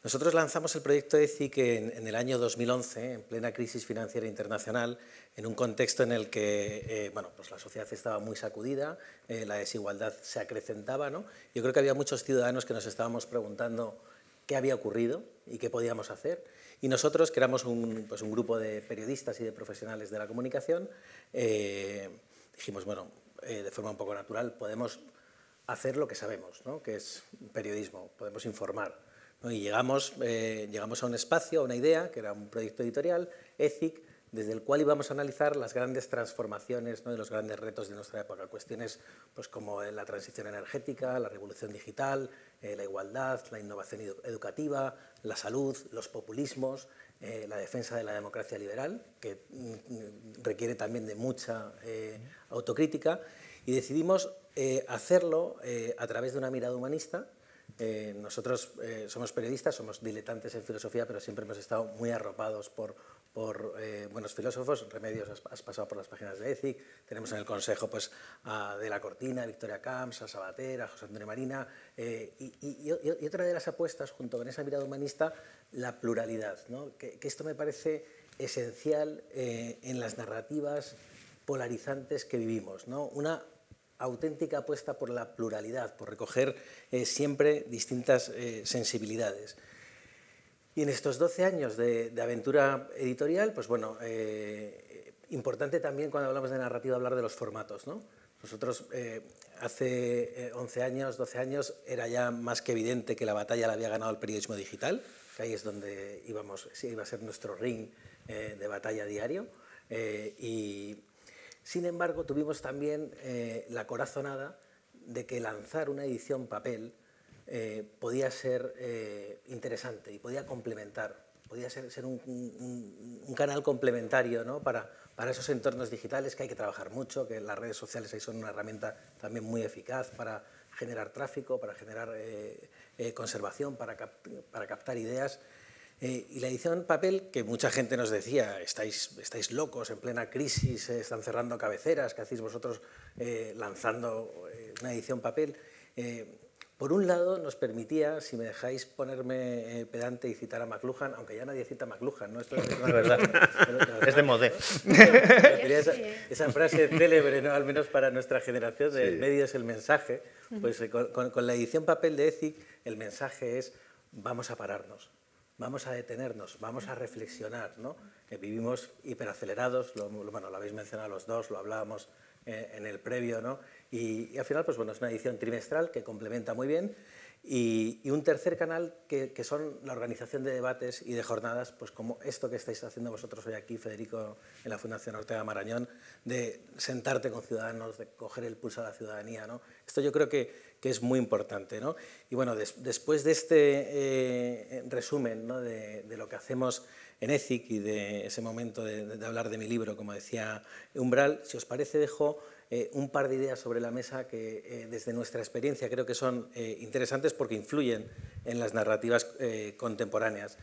Nosotros lanzamos el proyecto ETHIC en el año 2011, en plena crisis financiera internacional, en un contexto en el que pues la sociedad estaba muy sacudida, la desigualdad se acrecentaba, ¿no? Yo creo que había muchos ciudadanos que nos estábamos preguntando qué había ocurrido y qué podíamos hacer. Y nosotros, que éramos un grupo de periodistas y de profesionales de la comunicación, dijimos, bueno, de forma un poco natural, podemos hacer lo que sabemos, ¿no? Que es periodismo, podemos informar, ¿no? Y llegamos a un espacio, a una idea, que era un proyecto editorial, ETHIC, desde el cual íbamos a analizar las grandes transformaciones, ¿no? Y los grandes retos de nuestra época, cuestiones pues, como la transición energética, la revolución digital, la igualdad, la innovación educativa, la salud, los populismos, la defensa de la democracia liberal, que requiere también de mucha autocrítica, y decidimos hacerlo a través de una mirada humanista. Nosotros somos periodistas, somos diletantes en filosofía, pero siempre hemos estado muy arropados por buenos filósofos. Remedios, has pasado por las páginas de ETHIC, tenemos en el consejo pues, a De la Cortina, a Victoria Camps, a Sabater, a José Antonio Marina, y otra de las apuestas, junto con esa mirada humanista, la pluralidad, ¿no? Que esto me parece esencial en las narrativas polarizantes que vivimos, ¿no? Una auténtica apuesta por la pluralidad, por recoger siempre distintas sensibilidades. Y en estos 12 años de aventura editorial, pues bueno, importante también cuando hablamos de narrativa hablar de los formatos, ¿no? Nosotros hace 11 años, 12 años, era ya más que evidente que la batalla la había ganado el periodismo digital, que ahí es donde iba a ser nuestro ring de batalla diario. Y sin embargo, tuvimos también la corazonada de que lanzar una edición papel podía ser interesante y podía complementar, podía ser un canal complementario, ¿no? para esos entornos digitales que hay que trabajar mucho, que las redes sociales ahí son una herramienta también muy eficaz para generar tráfico, para generar conservación, para captar ideas. Y la edición en papel, que mucha gente nos decía, estáis locos, en plena crisis, están cerrando cabeceras, ¿qué hacéis vosotros lanzando una edición papel? Por un lado, nos permitía, si me dejáis ponerme pedante y citar a McLuhan, aunque ya nadie cita a McLuhan, ¿no? Esto es verdad. Es de modé. Esa frase célebre, ¿no? Al menos para nuestra generación, de sí. medio es el mensaje. Pues con la edición papel de ETHIC, el mensaje es: vamos a pararnos, vamos a detenernos, vamos a reflexionar, ¿no? Vivimos hiperacelerados, bueno, lo habéis mencionado los dos, lo hablábamos en el previo, ¿no? Y al final, pues bueno, es una edición trimestral que complementa muy bien, y un tercer canal que son la organización de debates y de jornadas, pues como esto que estáis haciendo vosotros hoy aquí, Federico, en la Fundación Ortega Marañón, de sentarte con ciudadanos, de coger el pulso a la ciudadanía, ¿no? Esto yo creo que es muy importante, ¿no? Y bueno, después de este resumen, ¿no? de lo que hacemos en ETHIC y de ese momento de hablar de mi libro, como decía Umbral, si os parece dejo un par de ideas sobre la mesa que desde nuestra experiencia creo que son interesantes porque influyen en las narrativas contemporáneas.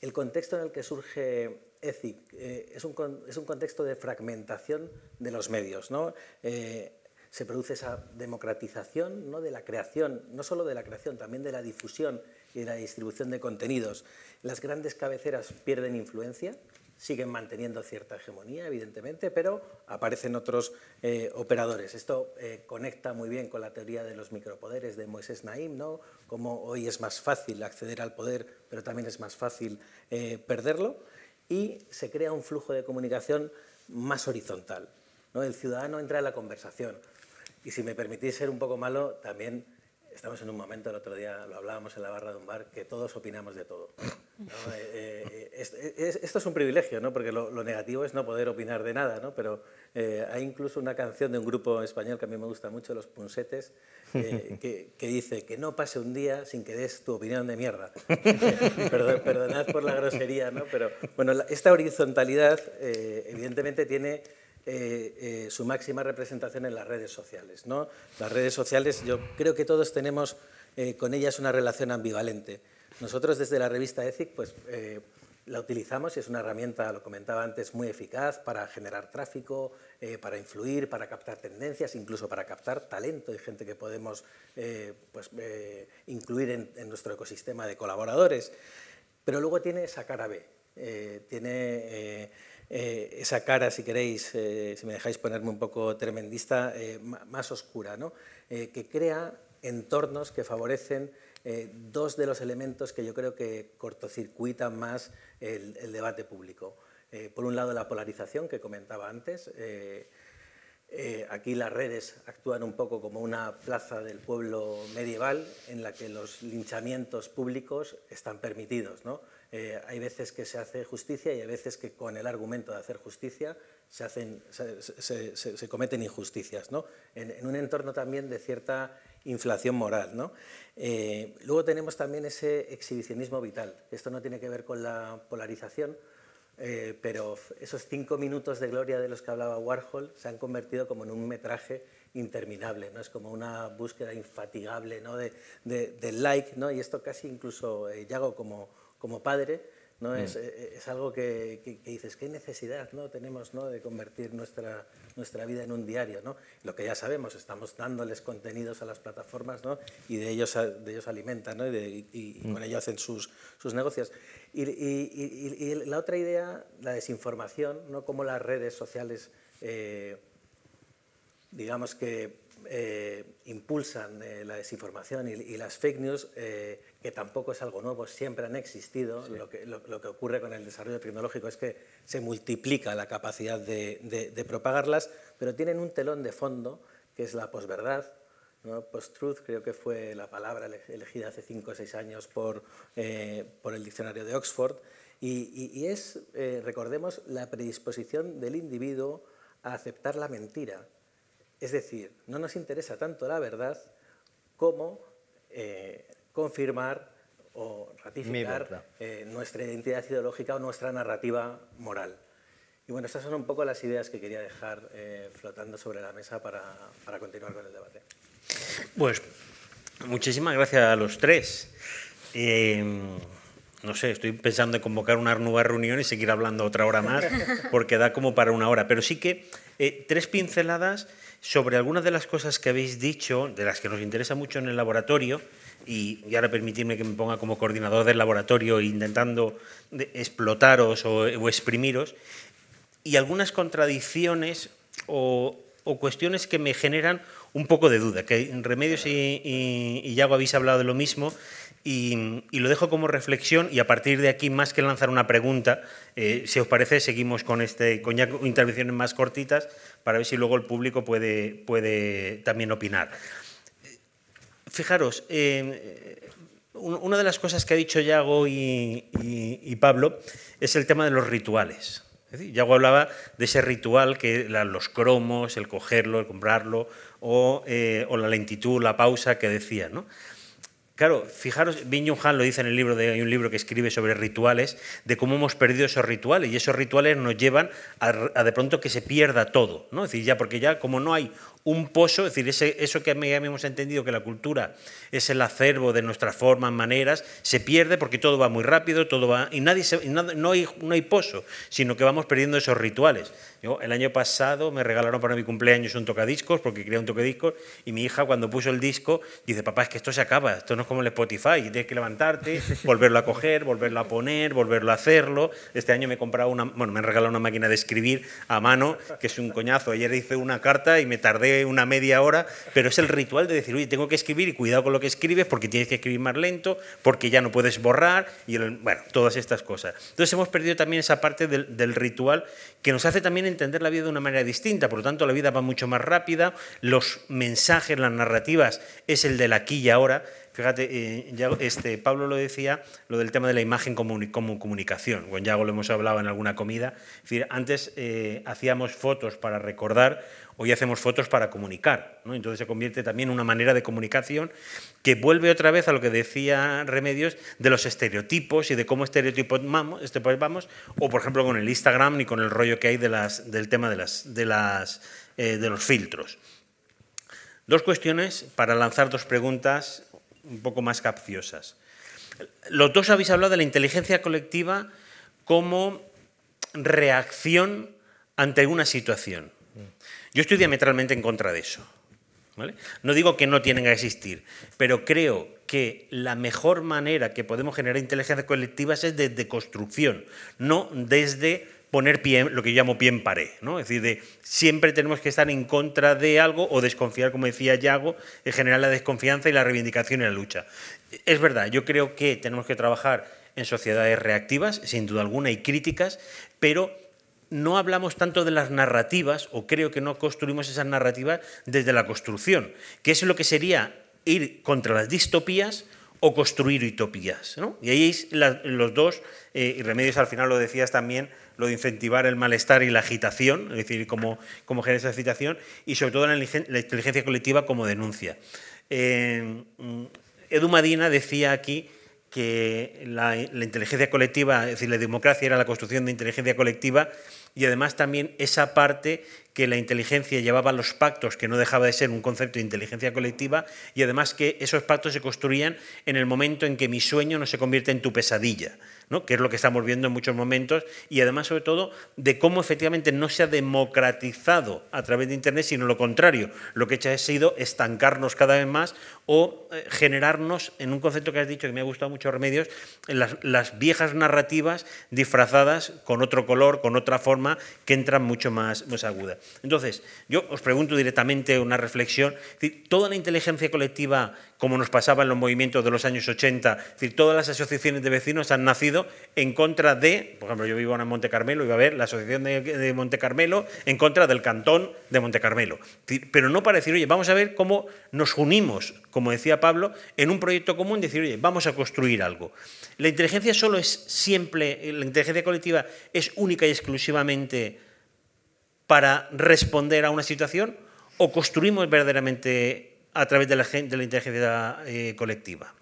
El contexto en el que surge ETHIC es un contexto de fragmentación de los medios, ¿no? Se produce esa democratización, ¿no? De la creación, no solo de la creación, también de la difusión y de la distribución de contenidos. Las grandes cabeceras pierden influencia, siguen manteniendo cierta hegemonía, evidentemente, pero aparecen otros operadores. Esto conecta muy bien con la teoría de los micropoderes de Moisés Naim, ¿no? Cómo hoy es más fácil acceder al poder, pero también es más fácil perderlo, y se crea un flujo de comunicación más horizontal, ¿no? El ciudadano entra en la conversación. Y si me permitís ser un poco malo, también estamos en un momento, el otro día lo hablábamos en la barra de un bar, que todos opinamos de todo, ¿no? Esto es un privilegio, ¿no? Porque lo negativo es no poder opinar de nada, ¿no? Pero hay incluso una canción de un grupo español que a mí me gusta mucho, Los Punsetes, que dice que no pase un día sin que des tu opinión de mierda. Perdonad por la grosería, ¿no? Pero bueno, esta horizontalidad evidentemente tiene su máxima representación en las redes sociales, ¿no? Las redes sociales, yo creo que todos tenemos con ellas una relación ambivalente. Nosotros desde la revista ETHIC pues, la utilizamos y es una herramienta, lo comentaba antes, muy eficaz para generar tráfico, para influir, para captar tendencias, incluso para captar talento y gente que podemos incluir en nuestro ecosistema de colaboradores. Pero luego tiene esa cara B, tiene esa cara, si queréis, si me dejáis ponerme un poco tremendista, más oscura, ¿no? Que crea entornos que favorecen dos de los elementos que yo creo que cortocircuitan más el debate público. Por un lado, la polarización que comentaba antes. Aquí las redes actúan un poco como una plaza del pueblo medieval en la que los linchamientos públicos están permitidos, ¿no? Hay veces que se hace justicia y hay veces que con el argumento de hacer justicia se cometen injusticias, ¿no? En un entorno también de cierta inflación moral, ¿no? Luego tenemos también ese exhibicionismo vital. Esto no tiene que ver con la polarización, pero esos 5 minutos de gloria de los que hablaba Warhol se han convertido como en un metraje interminable, ¿no? Es como una búsqueda infatigable, ¿no? del like, ¿no? Y esto casi incluso Yago como padre, ¿no? Es algo que dices, qué necesidad, ¿no? tenemos, ¿no? de convertir nuestra vida en un diario, ¿no? Lo que ya sabemos, estamos dándoles contenidos a las plataformas, ¿no? Y de ellos alimentan, ¿no? y con ello hacen sus negocios. Y la otra idea, la desinformación, ¿no? Cómo las redes sociales, digamos que impulsan la desinformación y las fake news, que tampoco es algo nuevo, siempre han existido. Sí. Lo que ocurre con el desarrollo tecnológico es que se multiplica la capacidad de propagarlas, pero tienen un telón de fondo que es la posverdad, ¿no? Post-truth, creo que fue la palabra elegida hace 5 o 6 años por el diccionario de Oxford, y es, recordemos, la predisposición del individuo a aceptar la mentira. Es decir, no nos interesa tanto la verdad como confirmar o ratificar nuestra identidad ideológica o nuestra narrativa moral. Y bueno, estas son un poco las ideas que quería dejar flotando sobre la mesa para continuar con el debate. Pues muchísimas gracias a los tres. No sé, estoy pensando en convocar una nueva reunión y seguir hablando otra hora más, porque da como para una hora. Pero sí que tres pinceladas sobre algunas de las cosas que habéis dicho, de las que nos interesa mucho en el laboratorio, y ahora permitidme que me ponga como coordinador del laboratorio intentando explotaros o exprimiros, y algunas contradicciones o cuestiones que me generan un poco de duda, que Remedios y Yago habéis hablado de lo mismo, y lo dejo como reflexión, y a partir de aquí, más que lanzar una pregunta, si os parece, seguimos con ya intervenciones más cortitas para ver si luego el público puede también opinar. Fijaros, una de las cosas que ha dicho Yago y Pablo es el tema de los rituales. Es decir, Yago hablaba de ese ritual que eran los cromos, el cogerlo, el comprarlo, o la lentitud, la pausa que decía, ¿no? Claro, fijaros, Byung-Chul Han lo dice en el libro, hay un libro que escribe sobre rituales, de cómo hemos perdido esos rituales, y esos rituales nos llevan a de pronto que se pierda todo, ¿no? Es decir, ya porque ya como no hay un pozo, es decir, eso que ya hemos entendido que la cultura es el acervo de nuestras formas, maneras, se pierde porque todo va muy rápido, todo va y no hay pozo, sino que vamos perdiendo esos rituales. Yo el año pasado me regalaron para mi cumpleaños un tocadiscos, porque quería un tocadiscos, y mi hija cuando puso el disco dice: papá, es que esto se acaba, esto no es como el Spotify, y tienes que levantarte, volverlo a coger, volverlo a poner, volverlo a hacerlo. Este año me he comprado me han regalado una máquina de escribir a mano, que es un coñazo. Ayer hice una carta y me tardé una media hora, pero es el ritual de decir: oye, tengo que escribir y cuidado con lo que escribes porque tienes que escribir más lento, porque ya no puedes borrar, y bueno, todas estas cosas. Entonces hemos perdido también esa parte del ritual que nos hace también entender la vida de una manera distinta. Por lo tanto, la vida va mucho más rápida, los mensajes, las narrativas, es el del aquí y ahora. Fíjate, Pablo lo decía, lo del tema de la imagen como comunicación. Con Yago lo hemos hablado en alguna comida. Es decir, antes hacíamos fotos para recordar, hoy hacemos fotos para comunicar, ¿no? Entonces se convierte también en una manera de comunicación que vuelve otra vez a lo que decía Remedios de los estereotipos y de cómo estereotipos vamos, o por ejemplo con el Instagram y con el rollo que hay del tema de los filtros. Dos cuestiones para lanzar dos preguntas un poco más capciosas. Los dos habéis hablado de la inteligencia colectiva como reacción ante una situación. Yo estoy diametralmente en contra de eso, ¿vale? No digo que no tienen que existir, pero creo que la mejor manera que podemos generar inteligencia colectiva es desde construcción, no desde poner pie, lo que yo llamo pie en pared, ¿no? Es decir, siempre tenemos que estar en contra de algo o desconfiar, como decía Yago, en general la desconfianza y la reivindicación y la lucha. Es verdad, yo creo que tenemos que trabajar en sociedades reactivas, sin duda alguna, y críticas, pero no hablamos tanto de las narrativas, o creo que no construimos esas narrativas desde la construcción, que es lo que sería ir contra las distopías o construir utopías, ¿no? Y ahí los dos, y Remedios al final lo decías también, lo de incentivar el malestar y la agitación, es decir, cómo generar esa agitación, y sobre todo la inteligencia colectiva como denuncia. Edu Madina decía aquí que la inteligencia colectiva, es decir, la democracia era la construcción de inteligencia colectiva, y además también esa parte que la inteligencia llevaba a los pactos, que no dejaba de ser un concepto de inteligencia colectiva, y además que esos pactos se construían en el momento en que mi sueño no se convierte en tu pesadilla, ¿no? Que es lo que estamos viendo en muchos momentos, y además sobre todo de cómo efectivamente no se ha democratizado a través de Internet, sino lo contrario, lo que ha sido estancarnos cada vez más o generarnos en un concepto que has dicho que me ha gustado mucho, Remedios, las viejas narrativas disfrazadas con otro color, con otra forma, que entran mucho más aguda. Entonces, yo os pregunto directamente una reflexión, es decir, toda la inteligencia colectiva, como nos pasaba en los movimientos de los años 80, es decir, todas las asociaciones de vecinos han nacido en contra de, por ejemplo, yo vivo en Monte Carmelo, iba a ver la asociación de Monte Carmelo en contra del cantón de Monte Carmelo, pero no para decir, oye, vamos a ver cómo nos unimos, como decía Pablo, en un proyecto común, decir, oye, vamos a construir algo. La inteligencia solo es siempre, la inteligencia colectiva es única y exclusivamente para responder a una situación, o construimos verdaderamente a través de la inteligencia colectiva?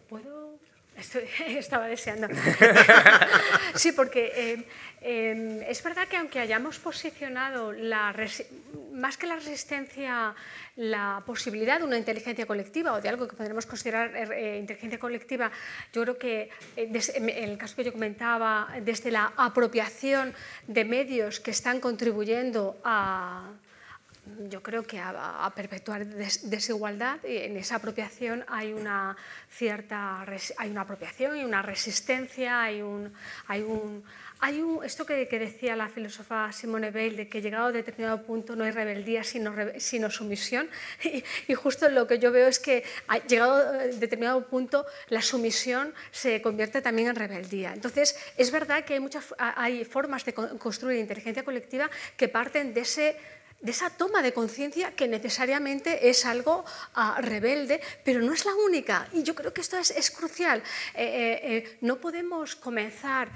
¿Puedo? Estaba deseando. Sí, porque es verdad que aunque hayamos posicionado más que la resistencia, la posibilidad de una inteligencia colectiva o de algo que podremos considerar inteligencia colectiva, yo creo que en el caso que yo comentaba, desde la apropiación de medios que están contribuyendo yo creo que a perpetuar desigualdad, y en esa apropiación hay una apropiación y una resistencia, esto que decía la filósofa Simone Weil, de que llegado a determinado punto no hay rebeldía sino sumisión, y justo lo que yo veo es que llegado a determinado punto la sumisión se convierte también en rebeldía. Entonces es verdad que hay formas de construir inteligencia colectiva que parten de esa toma de conciencia que necesariamente es algo rebelde, pero no es la única. Y yo creo que esto es crucial. No podemos comenzar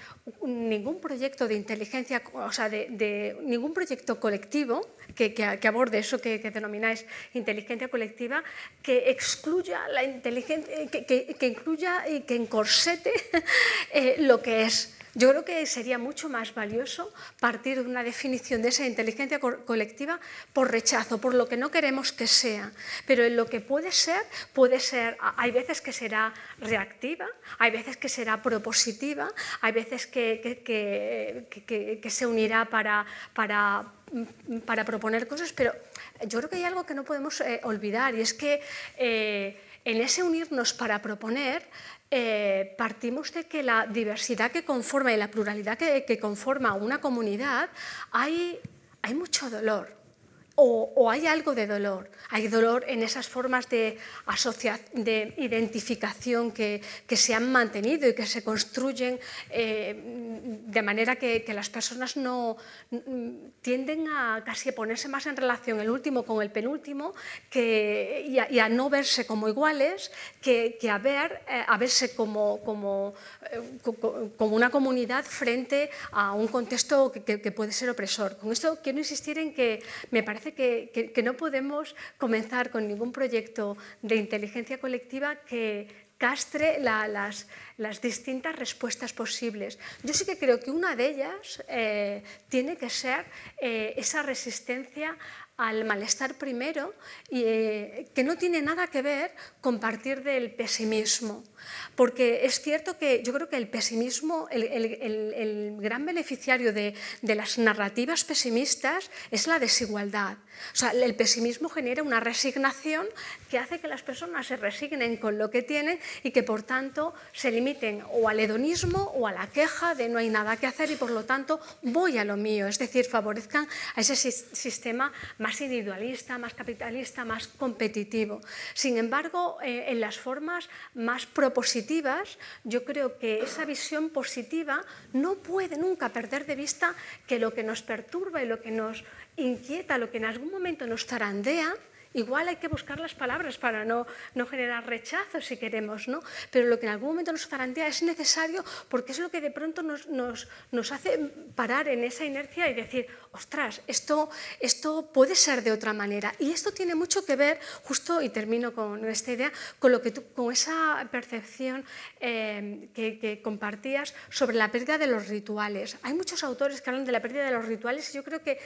ningún proyecto de inteligencia, o sea, de ningún proyecto colectivo que aborde eso que denomináis inteligencia colectiva, que excluya la inteligencia, que incluya y que encorsete lo que es. Yo creo que sería mucho más valioso partir de una definición de esa inteligencia colectiva por rechazo, por lo que no queremos que sea. Pero en lo que puede ser, hay veces que será reactiva, hay veces que será propositiva, hay veces que se unirá para proponer cosas, pero yo creo que hay algo que no podemos olvidar, y es que en ese unirnos para proponer, partimos de que la diversidad que conforma y la pluralidad que conforma una comunidad, hay mucho dolor. O hay algo de dolor. Hay dolor en esas formas de identificación que se han mantenido y que se construyen de manera que las personas no tienden a casi ponerse más en relación el último con el penúltimo y a no verse como iguales que a verse como una comunidad frente a un contexto que puede ser opresor. Con esto quiero insistir en que me parece que no podemos comenzar con ningún proyecto de inteligencia colectiva que castre las distintas respuestas posibles. Yo sí que creo que una de ellas tiene que ser esa resistencia al malestar primero, y que no tiene nada que ver con partir del pesimismo. Porque es cierto que yo creo que el pesimismo, el gran beneficiario de las narrativas pesimistas es la desigualdad. O sea, el pesimismo genera una resignación que hace que las personas se resignen con lo que tienen y que por tanto se limiten o al hedonismo o a la queja de no hay nada que hacer y por lo tanto voy a lo mío. Es decir, favorezcan a ese sistema más individualista, más capitalista, más competitivo. Sin embargo, en las formas más propositivas, yo creo que esa visión positiva no puede nunca perder de vista que lo que nos perturba y lo que nos inquieta, lo que en algún momento nos zarandea, igual hay que buscar las palabras para no generar rechazo si queremos, ¿no? Pero lo que en algún momento nos zarandea es necesario porque es lo que de pronto nos hace parar en esa inercia y decir, ostras, esto puede ser de otra manera. Y esto tiene mucho que ver, justo, y termino con esta idea, con esa percepción que compartías sobre la pérdida de los rituales. Hay muchos autores que hablan de la pérdida de los rituales y yo creo que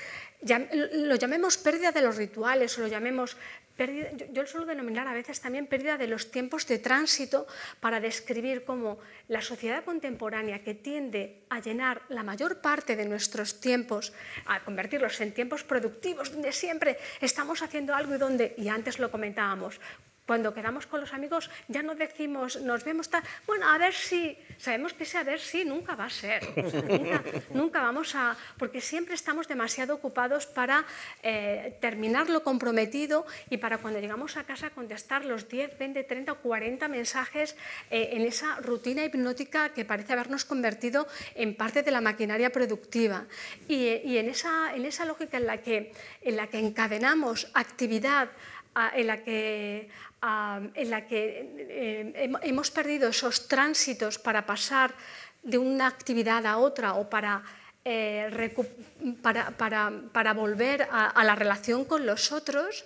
lo llamemos pérdida de los rituales o lo llamemos pérdida, yo lo suelo denominar a veces también pérdida de los tiempos de tránsito para describir cómo la sociedad contemporánea, que tiende a llenar la mayor parte de nuestros tiempos, a convertirlos en tiempos productivos, donde siempre estamos haciendo algo y antes lo comentábamos, cuando quedamos con los amigos ya no decimos, nos vemos tal, bueno, a ver si, sabemos que ese a ver si nunca va a ser, o sea, nunca vamos a, porque siempre estamos demasiado ocupados para terminar lo comprometido y para cuando llegamos a casa contestar los 10, 20, 30 o 40 mensajes en esa rutina hipnótica que parece habernos convertido en parte de la maquinaria productiva. Y en esa lógica en la que encadenamos actividad, en la que hemos perdido esos tránsitos para pasar de una actividad a otra o para para volver a la relación con los otros.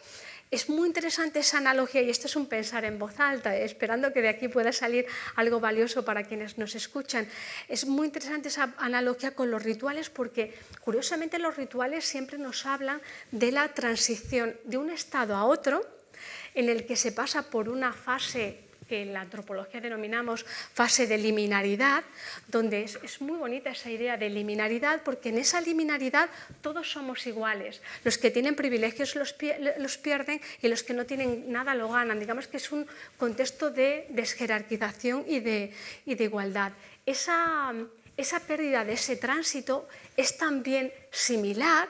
Es muy interesante esa analogía, y esto es un pensar en voz alta, esperando que de aquí pueda salir algo valioso para quienes nos escuchan. Es muy interesante esa analogía con los rituales, porque curiosamente los rituales siempre nos hablan de la transición de un estado a otro, en el que se pasa por una fase que en la antropología denominamos fase de liminaridad, donde es muy bonita esa idea de liminaridad, porque en esa liminaridad todos somos iguales. Los que tienen privilegios los pierden y los que no tienen nada lo ganan. Digamos que es un contexto de desjerarquización y de igualdad. Esa pérdida de ese tránsito es también similar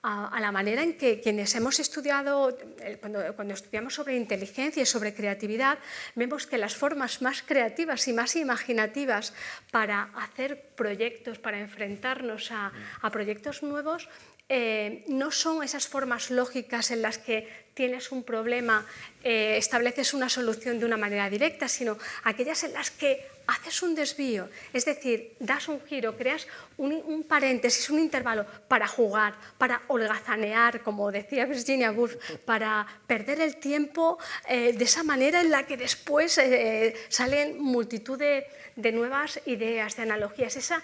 a la manera en que quienes hemos estudiado, cuando estudiamos sobre inteligencia y sobre creatividad, vemos que las formas más creativas y más imaginativas para hacer proyectos, para enfrentarnos a proyectos nuevos, no son esas formas lógicas en las que tienes un problema, estableces una solución de una manera directa, sino aquellas en las que haces un desvío, es decir, das un giro, creas un paréntesis, un intervalo para jugar, para holgazanear, como decía Virginia Woolf, para perder el tiempo de esa manera en la que después salen multitud de nuevas ideas, de analogías. Esa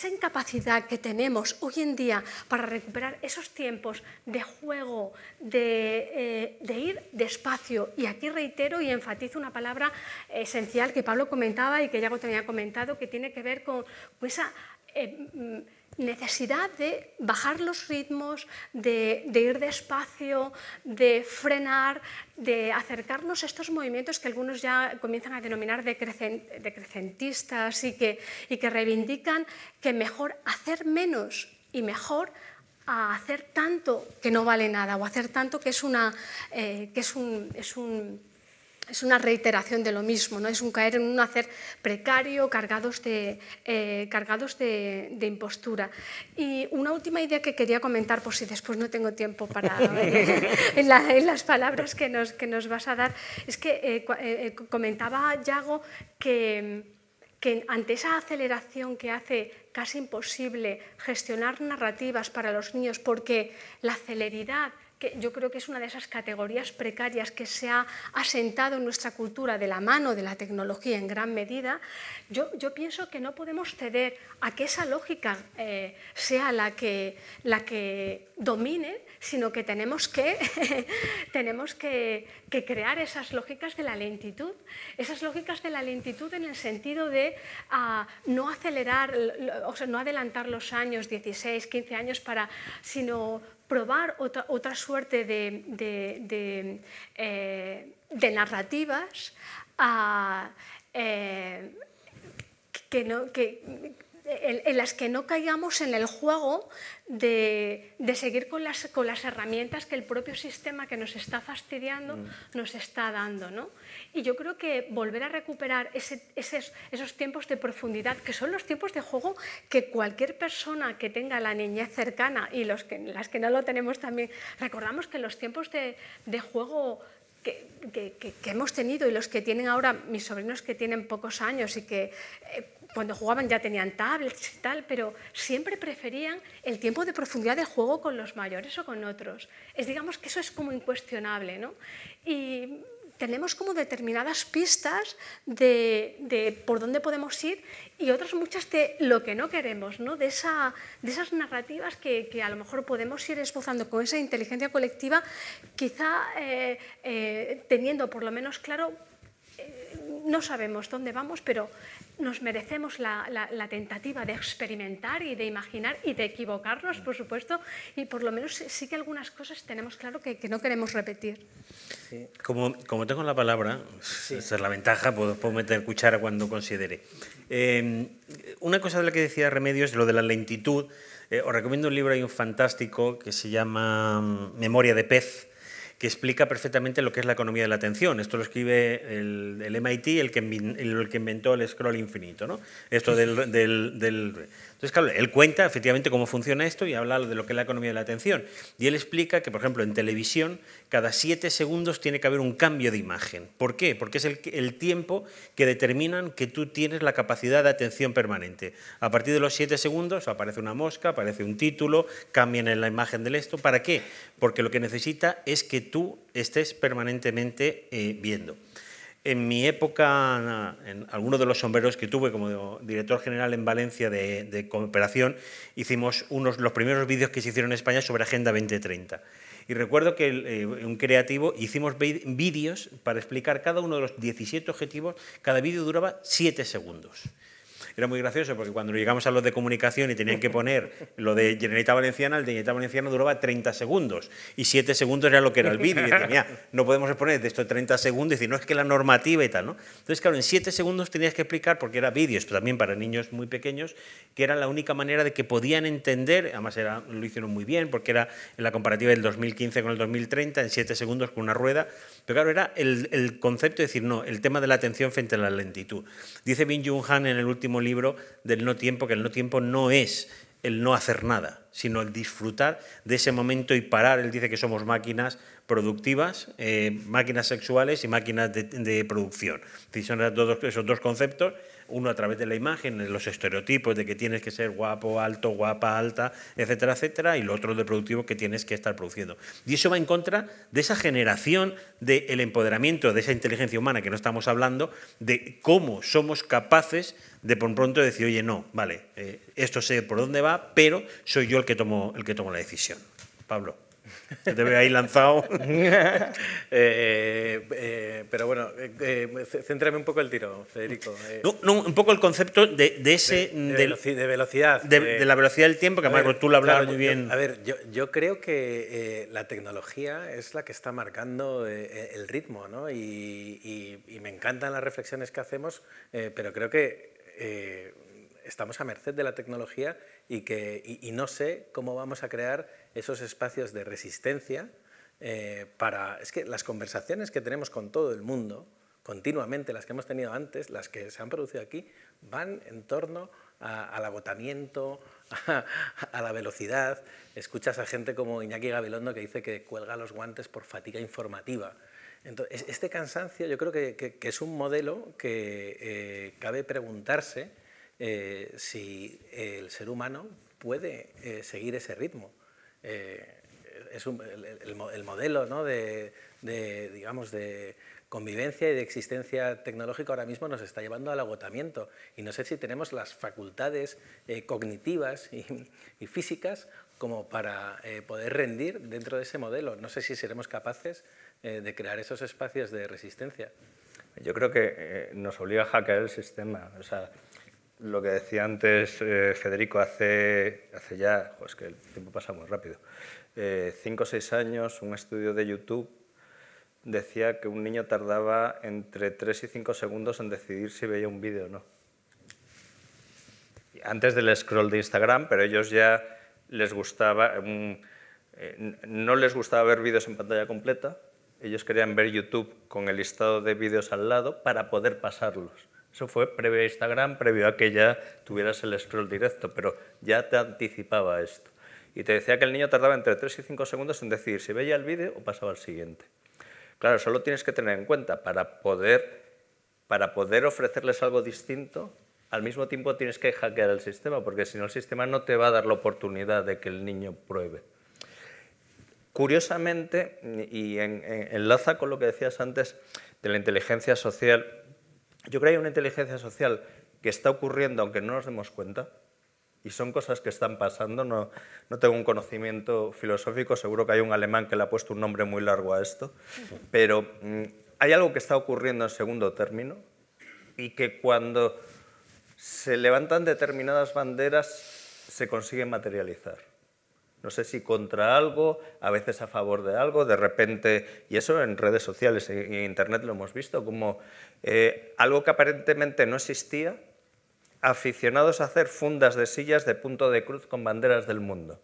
incapacidad que tenemos hoy en día para recuperar esos tiempos de juego, de ir despacio, y aquí reitero y enfatizo una palabra esencial que Pablo comentaba y que Yago también ha comentado, que tiene que ver con esa necesidad de bajar los ritmos, de ir despacio, de frenar, de acercarnos a estos movimientos que algunos ya comienzan a denominar decrecentistas y que reivindican que mejor hacer menos y mejor a hacer tanto que no vale nada, o hacer tanto que es una reiteración de lo mismo, ¿no? Es un caer en un hacer precario, cargados de impostura. Y una última idea que quería comentar, por si después no tengo tiempo para en las palabras que nos vas a dar, es que comentaba Yago que ante esa aceleración que hace casi imposible gestionar narrativas para los niños, porque la celeridad, que yo creo que es una de esas categorías precarias que se ha asentado en nuestra cultura de la mano de la tecnología en gran medida, yo pienso que no podemos ceder a que esa lógica sea la que domine, sino que tenemos que crear esas lógicas de la lentitud en el sentido de no acelerar, o sea, no adelantar los años, 16, 15 años, sino probar otra suerte de narrativas en las que no caigamos en el juego de seguir con las herramientas que el propio sistema que nos está fastidiando nos está dando, ¿no? Y yo creo que volver a recuperar esos tiempos de profundidad, que son los tiempos de juego que cualquier persona que tenga la niñez cercana, y las que no lo tenemos también, recordamos que los tiempos de juego que hemos tenido, y los que tienen ahora mis sobrinos que tienen pocos años y que cuando jugaban ya tenían tablets y tal, pero siempre preferían el tiempo de profundidad de juego con los mayores o con otros. Digamos que eso es como incuestionable, ¿no? Y tenemos como determinadas pistas de por dónde podemos ir, y otras muchas de lo que no queremos, ¿no? De esas narrativas que a lo mejor podemos ir esbozando con esa inteligencia colectiva, quizá teniendo por lo menos claro, no sabemos dónde vamos, pero nos merecemos la tentativa de experimentar y de imaginar y de equivocarnos, por supuesto, y por lo menos sí que algunas cosas tenemos claro que no queremos repetir. Sí. Como tengo la palabra, sí, esa es la ventaja, puedo meter cuchara cuando considere. Una cosa de la que decía Remedios, lo de la lentitud, os recomiendo un libro, hay un fantástico que se llama Memoria de pez, que explica perfectamente lo que es la economía de la atención. Esto lo escribe el MIT, el que inventó el scroll infinito, ¿no? Esto Entonces, claro, él cuenta efectivamente cómo funciona esto y habla de lo que es la economía de la atención. Y él explica que, por ejemplo, en televisión, cada 7 segundos tiene que haber un cambio de imagen. ¿Por qué? Porque es el tiempo que determinan que tú tienes la capacidad de atención permanente. A partir de los 7 segundos aparece una mosca, aparece un título, cambian en la imagen del esto. ¿Para qué? Porque lo que necesita es que tú estés permanentemente viendo. En mi época, en algunos de los sombreros que tuve como director general en Valencia de cooperación, hicimos los primeros vídeos que se hicieron en España sobre Agenda 2030. Y recuerdo que un creativo hicimos vídeos para explicar cada uno de los 17 objetivos. Cada vídeo duraba 7 segundos. Era muy gracioso porque cuando llegamos a los de comunicación y tenían que poner lo de Generalitat Valenciana, el de Generalitat Valenciana duraba 30 segundos y 7 segundos era lo que era el vídeo. Y decía, mira, no podemos exponer de esto 30 segundos y decir, no, es que la normativa y tal, ¿no? Entonces, claro, en 7 segundos tenías que explicar, porque era vídeos, pero también para niños muy pequeños, que era la única manera de que podían entender, además lo hicieron muy bien, porque era en la comparativa del 2015 con el 2030, en 7 segundos con una rueda, pero claro, era el concepto de decir, no, el tema de la atención frente a la lentitud. Dice Byung-Chul Han en el último libro del no tiempo, que el no tiempo no es el no hacer nada, sino el disfrutar de ese momento y parar. Él dice que somos máquinas productivas, máquinas sexuales y máquinas de producción. Son esos dos conceptos, uno a través de la imagen, los estereotipos de que tienes que ser guapo, alto, guapa, alta, etcétera, etcétera, y lo otro de productivo que tienes que estar produciendo. Y eso va en contra de esa generación del empoderamiento de esa inteligencia humana que no estamos hablando, de cómo somos capaces de por pronto decir, oye, no, vale, esto sé por dónde va, pero soy yo el que tomo la decisión. Pablo. Te veo ahí lanzado. Pero bueno, céntrame un poco el tiro, Federico. No, un poco el concepto de velocidad. De la velocidad del tiempo, que además tú lo hablabas muy bien. Yo creo que la tecnología es la que está marcando el ritmo, ¿no? Y me encantan las reflexiones que hacemos, pero creo que estamos a merced de la tecnología y no sé cómo vamos a crear esos espacios de resistencia Es que las conversaciones que tenemos con todo el mundo, continuamente, las que hemos tenido antes, las que se han producido aquí, van en torno al agotamiento, a la velocidad. Escuchas a gente como Iñaki Gabilondo que dice que cuelga los guantes por fatiga informativa. Entonces, este cansancio yo creo que es un modelo que cabe preguntarse si el ser humano puede seguir ese ritmo. Es el modelo, ¿no?, digamos, de convivencia y de existencia tecnológica ahora mismo nos está llevando al agotamiento y no sé si tenemos las facultades cognitivas y físicas como para poder rendir dentro de ese modelo. No sé si seremos capaces de crear esos espacios de resistencia. Yo creo que nos obliga a hackear el sistema. O sea, lo que decía antes Federico hace ya, es que el tiempo pasa muy rápido, 5 o 6 años, un estudio de YouTube decía que un niño tardaba entre 3 y 5 segundos en decidir si veía un vídeo o no. Antes del scroll de Instagram, pero ellos ya les gustaba, no les gustaba ver vídeos en pantalla completa, ellos querían ver YouTube con el listado de vídeos al lado para poder pasarlos. Eso fue previo a Instagram, previo a que ya tuvieras el scroll directo, pero ya te anticipaba esto. Y te decía que el niño tardaba entre 3 y 5 segundos en decidir si veía el vídeo o pasaba al siguiente. Claro, eso lo tienes que tener en cuenta. Para poder ofrecerles algo distinto, al mismo tiempo tienes que hackear el sistema, porque si no el sistema no te va a dar la oportunidad de que el niño pruebe. Curiosamente, y enlaza con lo que decías antes de la inteligencia social, yo creo que hay una inteligencia social que está ocurriendo aunque no nos demos cuenta, y son cosas que están pasando. No tengo un conocimiento filosófico, seguro que hay un alemán que le ha puesto un nombre muy largo a esto, pero hay algo que está ocurriendo en segundo término y que cuando se levantan determinadas banderas se consigue materializar. No sé si contra algo, a veces a favor de algo, de repente, y eso en redes sociales y en Internet lo hemos visto, como algo que aparentemente no existía, aficionados a hacer fundas de sillas de punto de cruz con banderas del mundo.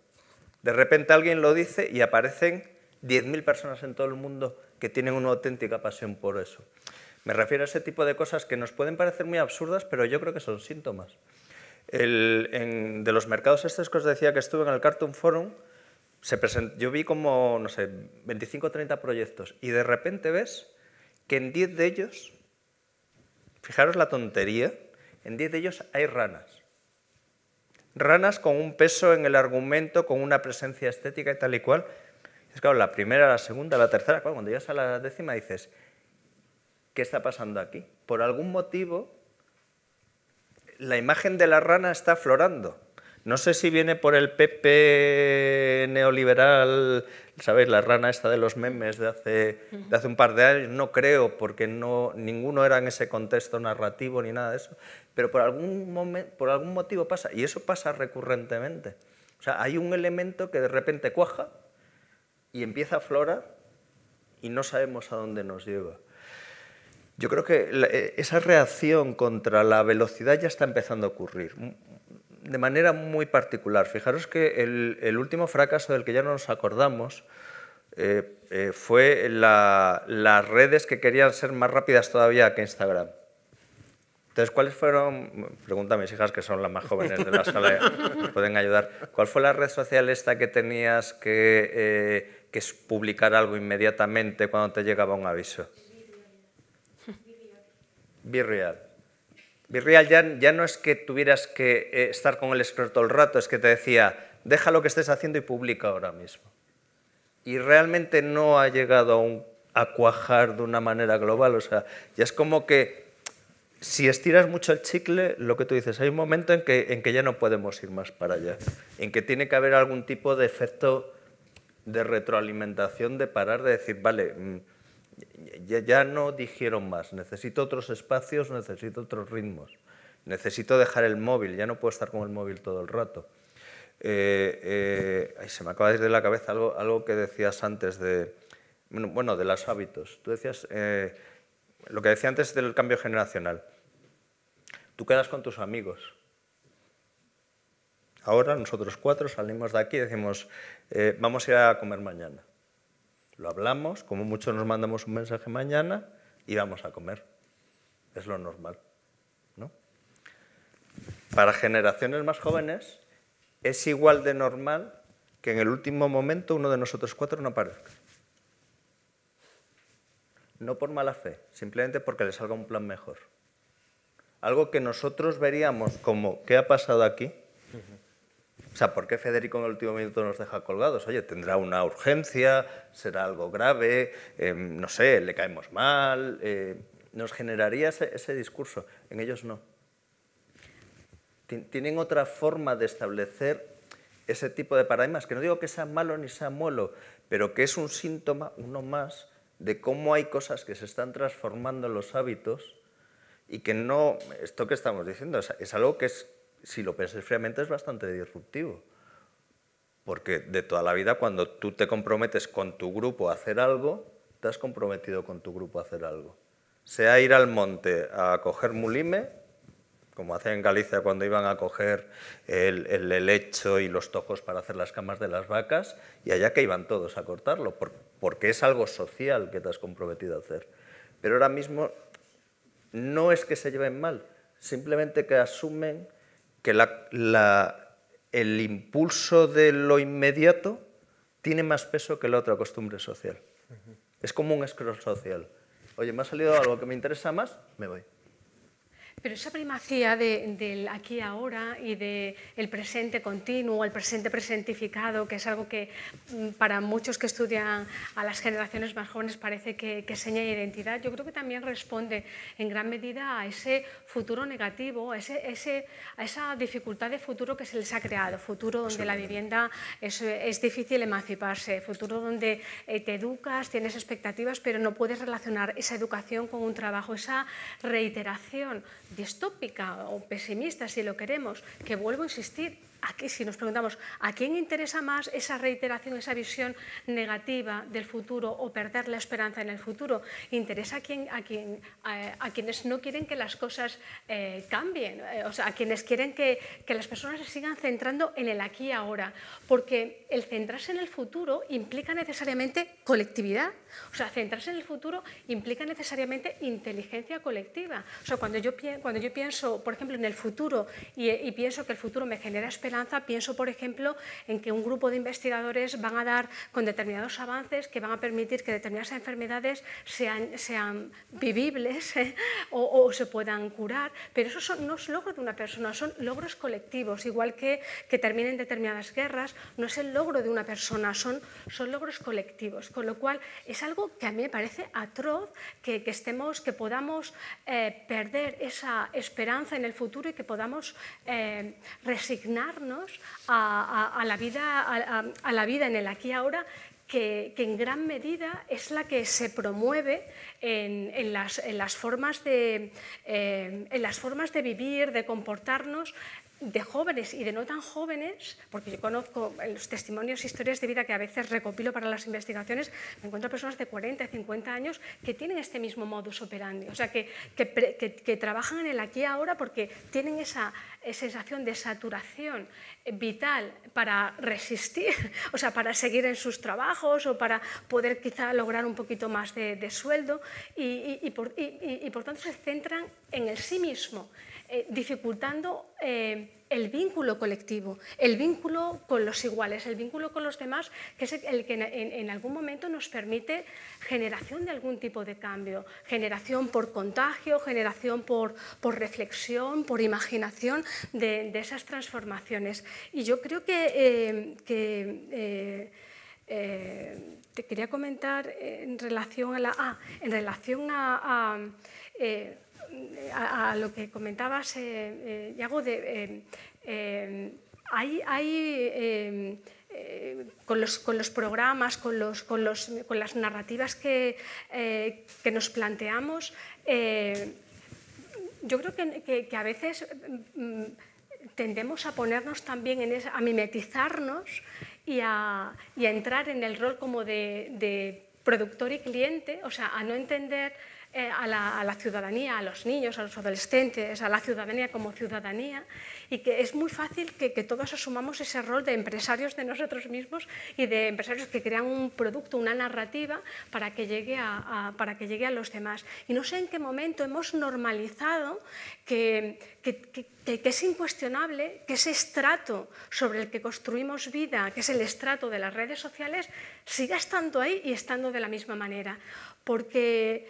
De repente alguien lo dice y aparecen 10.000 personas en todo el mundo que tienen una auténtica pasión por eso. Me refiero a ese tipo de cosas que nos pueden parecer muy absurdas, pero yo creo que son síntomas. De los mercados estos que os decía que estuve en el Cartoon Forum, yo vi como, no sé, 25 o 30 proyectos y de repente ves que en 10 de ellos, fijaros la tontería, en 10 de ellos hay ranas. Ranas con un peso en el argumento, con una presencia estética y tal y cual. Es claro, la primera, la segunda, la tercera, claro, cuando llegas a la 10ª dices, ¿qué está pasando aquí? Por algún motivo, la imagen de la rana está aflorando. No sé si viene por el PP neoliberal, ¿sabéis? La rana esta de los memes de hace un par de años. No creo, porque ninguno era en ese contexto narrativo ni nada de eso. Pero por algún motivo pasa, y eso pasa recurrentemente. O sea, hay un elemento que de repente cuaja y empieza a aflorar y no sabemos a dónde nos lleva. Yo creo que esa reacción contra la velocidad ya está empezando a ocurrir, de manera muy particular. Fijaros que el último fracaso del que ya no nos acordamos fue las redes que querían ser más rápidas todavía que Instagram. Entonces, ¿cuáles fueron? Pregunta a mis hijas, que son las más jóvenes de la sala, me pueden ayudar. ¿Cuál fue la red social esta que tenías que publicar algo inmediatamente cuando te llegaba un aviso? BeReal. BeReal ya no es que tuvieras que estar con el scroll todo el rato, es que te decía, deja lo que estés haciendo y publica ahora mismo. Y realmente no ha llegado aún a cuajar de una manera global. O sea, ya es como que si estiras mucho el chicle, lo que tú dices, hay un momento en que ya no podemos ir más para allá, en que tiene que haber algún tipo de efecto de retroalimentación, de parar, de decir, vale, ya no dijeron más, necesito otros espacios, necesito otros ritmos, necesito dejar el móvil, ya no puedo estar con el móvil todo el rato. Se me acaba de ir de la cabeza algo que decías antes de los hábitos. Tú decías, lo que decía antes del cambio generacional. Tú quedas con tus amigos. Ahora nosotros 4 salimos de aquí y decimos, vamos a ir a comer mañana. Lo hablamos, como mucho nos mandamos un mensaje mañana y vamos a comer. Es lo normal, ¿no? Para generaciones más jóvenes es igual de normal que en el último momento uno de nosotros 4 no aparezca. No por mala fe, simplemente porque le salga un plan mejor. Algo que nosotros veríamos como, ¿qué ha pasado aquí? O sea, ¿por qué Federico en el último minuto nos deja colgados? Oye, ¿tendrá una urgencia? ¿Será algo grave? No sé, ¿le caemos mal? Nos generaría ese discurso. En ellos no. Tienen otra forma de establecer ese tipo de paradigmas, que no digo que sea malo ni sea malo, pero que es un síntoma, uno más, de cómo hay cosas que se están transformando en los hábitos y que no, esto que estamos diciendo, es algo que es, si lo piensas fríamente, es bastante disruptivo. Porque de toda la vida, cuando tú te comprometes con tu grupo a hacer algo, te has comprometido con tu grupo a hacer algo. Sea ir al monte a coger mulime, como hacían en Galicia cuando iban a coger el helecho y los tojos para hacer las camas de las vacas, y allá que iban todos a cortarlo, porque es algo social que te has comprometido a hacer. Pero ahora mismo no es que se lleven mal, simplemente que asumen que el impulso de lo inmediato tiene más peso que la otra costumbre social. Es como un scroll social. Oye, me ha salido algo que me interesa más, me voy. Pero esa primacía del aquí y ahora y del presente continuo, el presente presentificado, que es algo que para muchos que estudian a las generaciones más jóvenes parece que seña identidad, yo creo que también responde en gran medida a ese futuro negativo, a esa dificultad de futuro que se les ha creado, futuro donde la vivienda es difícil emanciparse, futuro donde te educas, tienes expectativas, pero no puedes relacionar esa educación con un trabajo, esa reiteración distópica o pesimista, si lo queremos, que vuelvo a insistir, aquí, si nos preguntamos, ¿a quién interesa más esa reiteración, esa visión negativa del futuro o perder la esperanza en el futuro? Interesa a quienes no quieren que las cosas cambien, o sea, a quienes quieren que las personas se sigan centrando en el aquí y ahora, porque el centrarse en el futuro implica necesariamente colectividad, o sea, centrarse en el futuro implica necesariamente inteligencia colectiva. O sea, cuando yo pienso, por ejemplo, en el futuro y pienso que el futuro me genera esperanza, pienso, por ejemplo, en que un grupo de investigadores van a dar con determinados avances que van a permitir que determinadas enfermedades sean vivibles o se puedan curar, pero eso no es logro de una persona, son logros colectivos, igual que terminen determinadas guerras, no es el logro de una persona, son logros colectivos, con lo cual es algo que a mí me parece atroz que podamos perder esa esperanza en el futuro y que podamos resignarnos a la vida en el aquí y ahora, que en gran medida es la que se promueve en las formas de vivir, de comportarnos, de jóvenes y de no tan jóvenes, porque yo conozco los testimonios e historias de vida que a veces recopilo para las investigaciones, me encuentro personas de 40 y 50 años que tienen este mismo modus operandi, o sea, que trabajan en el aquí y ahora porque tienen esa sensación de saturación vital para resistir, o sea, para seguir en sus trabajos o para poder quizá lograr un poquito más de sueldo y por tanto se centran en el sí mismo, dificultando el vínculo colectivo, el vínculo con los iguales, el vínculo con los demás, que es el que en algún momento nos permite generación de algún tipo de cambio, generación por contagio, generación por reflexión, por imaginación de esas transformaciones. Y yo creo que te quería comentar en relación a lo que comentabas, Iago, con los programas, con las narrativas que nos planteamos, yo creo que a veces tendemos a ponernos también a mimetizarnos y a entrar en el rol como de productor y cliente, o sea, a no entender a la ciudadanía, a los niños, a los adolescentes, a la ciudadanía como ciudadanía, y que es muy fácil que todos asumamos ese rol de empresarios de nosotros mismos y de empresarios que crean un producto, una narrativa para que llegue a los demás. Y no sé en qué momento hemos normalizado que es incuestionable que ese estrato sobre el que construimos vida, que es el estrato de las redes sociales, siga estando ahí y estando de la misma manera. Porque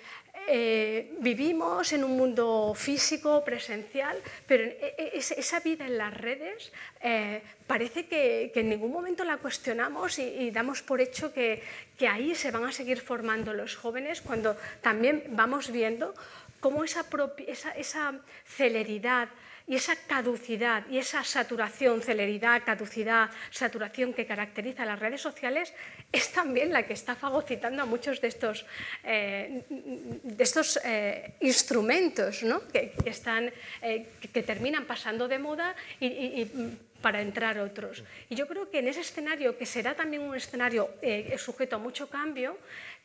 vivimos en un mundo físico, presencial, pero esa vida en las redes parece que en ningún momento la cuestionamos y damos por hecho que ahí se van a seguir formando los jóvenes, cuando también vamos viendo cómo esa celeridad y esa caducidad y esa saturación, celeridad, caducidad, saturación que caracteriza las redes sociales es también la que está fagocitando a muchos de estos instrumentos, ¿no? que terminan pasando de moda y para entrar otros. Y yo creo que en ese escenario, que será también un escenario sujeto a mucho cambio,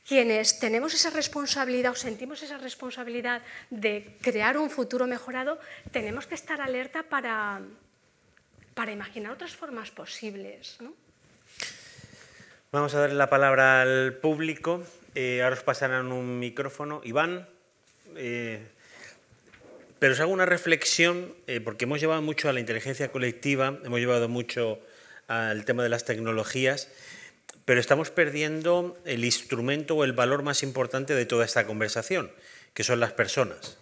quienes tenemos esa responsabilidad o sentimos esa responsabilidad de crear un futuro mejorado, tenemos que estar alerta para imaginar otras formas posibles, ¿no? Vamos a darle la palabra al público. Ahora os pasarán un micrófono. Iván, pero os hago una reflexión, porque hemos llevado mucho a la inteligencia colectiva, hemos llevado mucho al tema de las tecnologías, pero estamos perdiendo el instrumento o el valor más importante de toda esta conversación, que son las personas.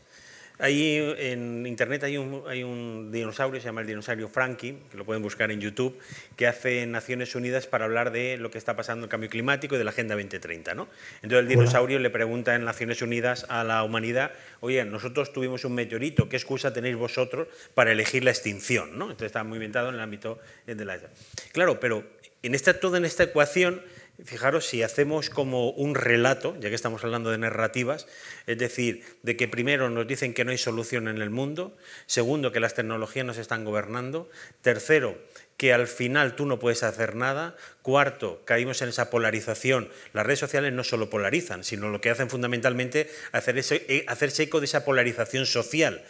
Ahí en internet hay un dinosaurio, se llama el dinosaurio Frankie, que lo pueden buscar en YouTube, que hace Naciones Unidas para hablar de lo que está pasando en el cambio climático y de la Agenda 2030, ¿no? Entonces el dinosaurio le pregunta en Naciones Unidas a la humanidad: oye, nosotros tuvimos un meteorito, ¿qué excusa tenéis vosotros para elegir la extinción, ¿no? Entonces está muy inventado en el ámbito de la... Claro, pero toda esta ecuación, fijaros, si hacemos como un relato, ya que estamos hablando de narrativas, es decir, de que primero nos dicen que no hay solución en el mundo, segundo, que las tecnologías nos están gobernando, tercero, que al final tú no puedes hacer nada. Cuarto, caímos en esa polarización. Las redes sociales no solo polarizan, sino lo que hacen fundamentalmente hacerse eco de esa polarización social.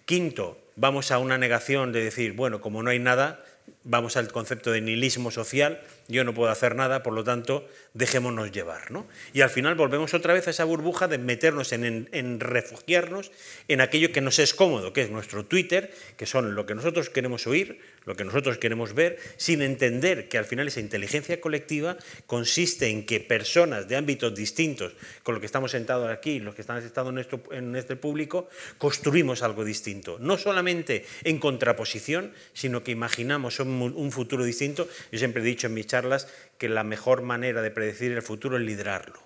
Quinto, vamos a una negación de decir, bueno, como no hay nada, vamos al concepto de nihilismo social, yo no puedo hacer nada, por lo tanto, dejémonos llevar, ¿no? Y al final volvemos otra vez a esa burbuja de meternos en refugiarnos en aquello que nos es cómodo, que es nuestro Twitter, que son lo que nosotros queremos oír, lo que nosotros queremos ver, sin entender que al final esa inteligencia colectiva consiste en que personas de ámbitos distintos, con los que estamos sentados aquí, los que están sentados en este público, construimos algo distinto. No solamente en contraposición, sino que imaginamos un futuro distinto. Yo siempre he dicho en mis charlas que la mejor manera de predecir el futuro es liderarlo,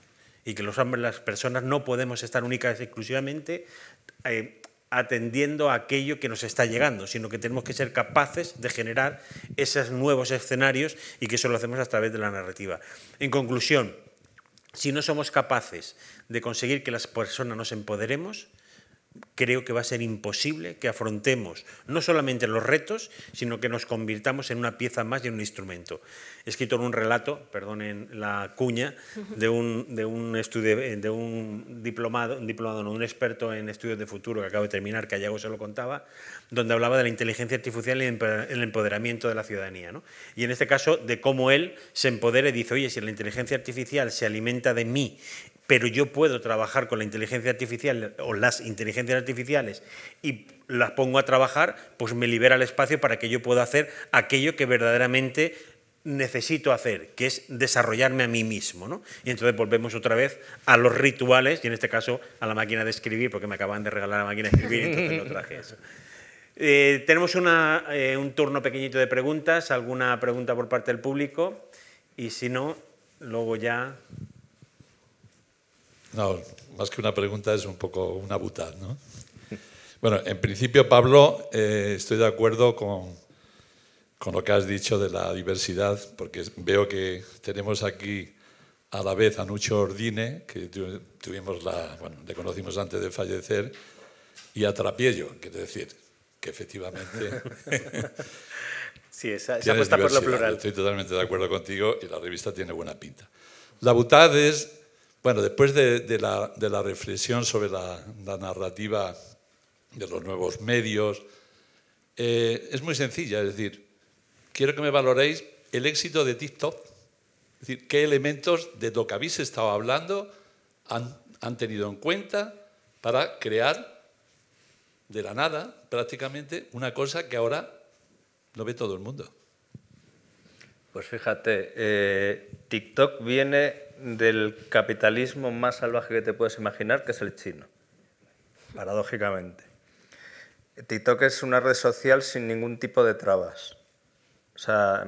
y que las personas no podemos estar únicas y exclusivamente atendiendo a aquello que nos está llegando, sino que tenemos que ser capaces de generar esos nuevos escenarios, y que eso lo hacemos a través de la narrativa. En conclusión, si no somos capaces de conseguir que las personas nos empoderemos, creo que va a ser imposible que afrontemos no solamente los retos, sino que nos convirtamos en una pieza más y en un instrumento. He escrito un relato, perdonen la cuña, de un experto en estudios de futuro que acabo de terminar, que a Yago se lo contaba, donde hablaba de la inteligencia artificial y el empoderamiento de la ciudadanía, ¿no? Y en este caso de cómo él se empodera y dice, oye, si la inteligencia artificial se alimenta de mí, pero yo puedo trabajar con la inteligencia artificial o las inteligencias artificiales y las pongo a trabajar, pues me libera el espacio para que yo pueda hacer aquello que verdaderamente necesito hacer, que es desarrollarme a mí mismo, ¿no? Y entonces volvemos otra vez a los rituales, y en este caso a la máquina de escribir, porque me acaban de regalar la máquina de escribir, y entonces lo traje eso. Tenemos un turno pequeñito de preguntas, alguna pregunta por parte del público, y si no, luego ya... No, más que una pregunta es un poco una butad, ¿no? Bueno, en principio, Pablo, estoy de acuerdo con lo que has dicho de la diversidad, porque veo que tenemos aquí a la vez a Nucho Ordine, que le conocimos antes de fallecer, y a Trapiello, quiero decir, que efectivamente... Sí, esa apuesta por lo plural. Estoy totalmente de acuerdo contigo, y la revista tiene buena pinta. La butad es... Bueno, después de la reflexión sobre la narrativa de los nuevos medios, es muy sencilla, es decir, quiero que me valoréis el éxito de TikTok, es decir, qué elementos de lo que habéis estado hablando han tenido en cuenta para crear de la nada, prácticamente, una cosa que ahora lo ve todo el mundo. Pues fíjate, TikTok viene del capitalismo más salvaje que te puedes imaginar, que es el chino, paradójicamente. TikTok es una red social sin ningún tipo de trabas. O sea,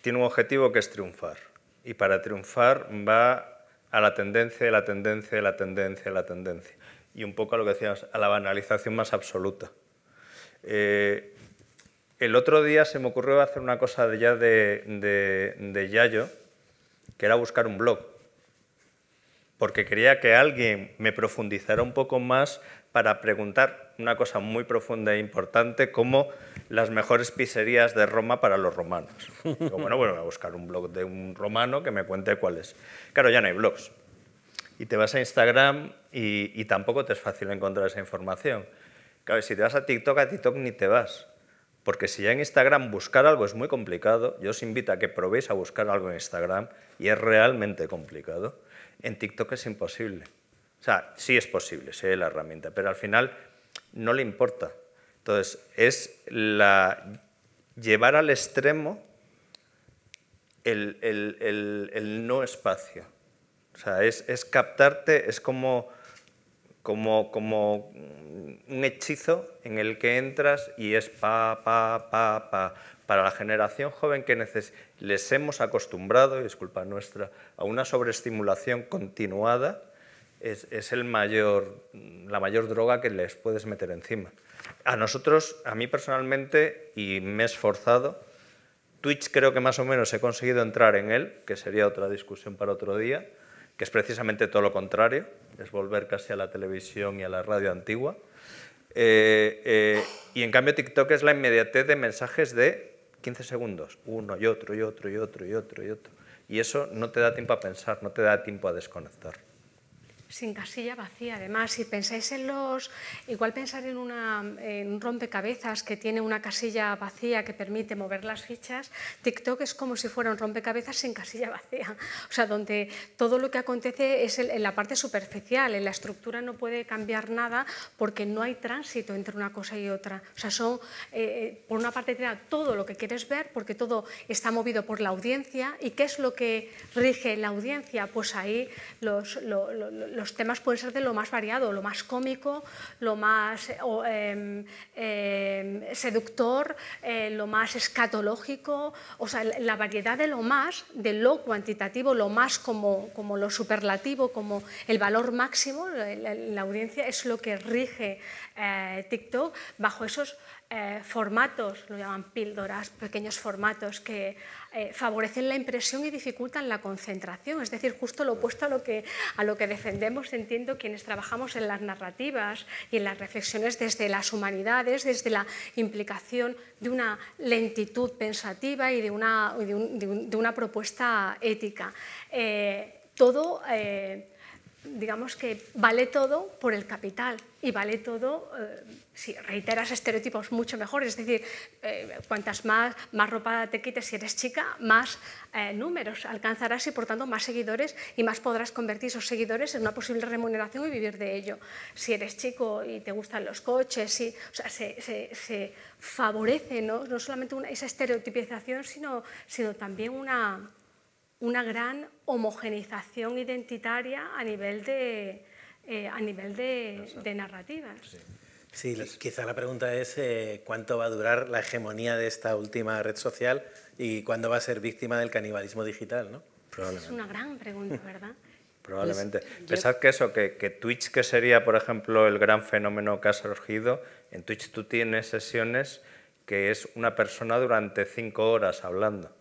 tiene un objetivo que es triunfar. Y para triunfar va a la tendencia, la tendencia, la tendencia, la tendencia. Y un poco a lo que decíamos, a la banalización más absoluta. El otro día se me ocurrió hacer una cosa de Yayo, que era buscar un blog, porque quería que alguien me profundizara un poco más para preguntar una cosa muy profunda e importante, como las mejores pizzerías de Roma para los romanos. Digo, bueno, voy a buscar un blog de un romano que me cuente cuál es. Claro, ya no hay blogs. Y te vas a Instagram y tampoco te es fácil encontrar esa información. Claro, si te vas a TikTok ni te vas. Porque si ya en Instagram buscar algo es muy complicado, yo os invito a que probéis a buscar algo en Instagram, y es realmente complicado. En TikTok es imposible. O sea, sí es posible, sí hay la herramienta, pero al final no le importa. Entonces, es llevar al extremo el no espacio. O sea, es captarte, es como un hechizo en el que entras y es pa. Para la generación joven que les hemos acostumbrado, y es culpa nuestra, a una sobreestimulación continuada, es la mayor droga que les puedes meter encima. A nosotros, a mí personalmente, y me he esforzado, Twitch creo que más o menos he conseguido entrar en él, que sería otra discusión para otro día, que es precisamente todo lo contrario, es volver casi a la televisión y a la radio antigua. Y en cambio TikTok es la inmediatez de mensajes de 15 segundos, uno y otro y otro y otro y otro y otro. Y eso no te da tiempo a pensar, no te da tiempo a desconectar. Sin casilla vacía, además, si pensáis igual pensar en un rompecabezas que tiene una casilla vacía que permite mover las fichas, TikTok es como si fuera un rompecabezas sin casilla vacía, o sea, donde todo lo que acontece es en la parte superficial, en la estructura no puede cambiar nada porque no hay tránsito entre una cosa y otra, o sea, son, por una parte te da todo lo que quieres ver porque todo está movido por la audiencia. ¿Y qué es lo que rige la audiencia? Pues ahí los temas pueden ser de lo más variado, lo más cómico, lo más seductor, lo más escatológico, o sea, la variedad de lo cuantitativo, lo más como lo superlativo, como el valor máximo, la audiencia es lo que rige TikTok bajo esos formatos, lo llaman píldoras, pequeños formatos que favorecen la impresión y dificultan la concentración, es decir, justo lo opuesto a lo que defendemos, entiendo, quienes trabajamos en las narrativas y en las reflexiones desde las humanidades, desde la implicación de una lentitud pensativa y de una propuesta ética. Todo digamos que vale todo por el capital y vale todo si reiteras estereotipos mucho mejor, es decir, cuantas más ropa te quites si eres chica, más números alcanzarás y por tanto más seguidores y más podrás convertir esos seguidores en una posible remuneración y vivir de ello. Si eres chico y te gustan los coches, o sea, se favorece no solamente esa estereotipización, sino también una gran homogeneización identitaria a nivel de narrativas. Sí, quizá la pregunta es cuánto va a durar la hegemonía de esta última red social y cuándo va a ser víctima del canibalismo digital, ¿no? Es una gran pregunta, ¿verdad? Probablemente. Pensad que Twitch, que sería, por ejemplo, el gran fenómeno que ha surgido, en Twitch tú tienes sesiones que es una persona durante 5 horas hablando.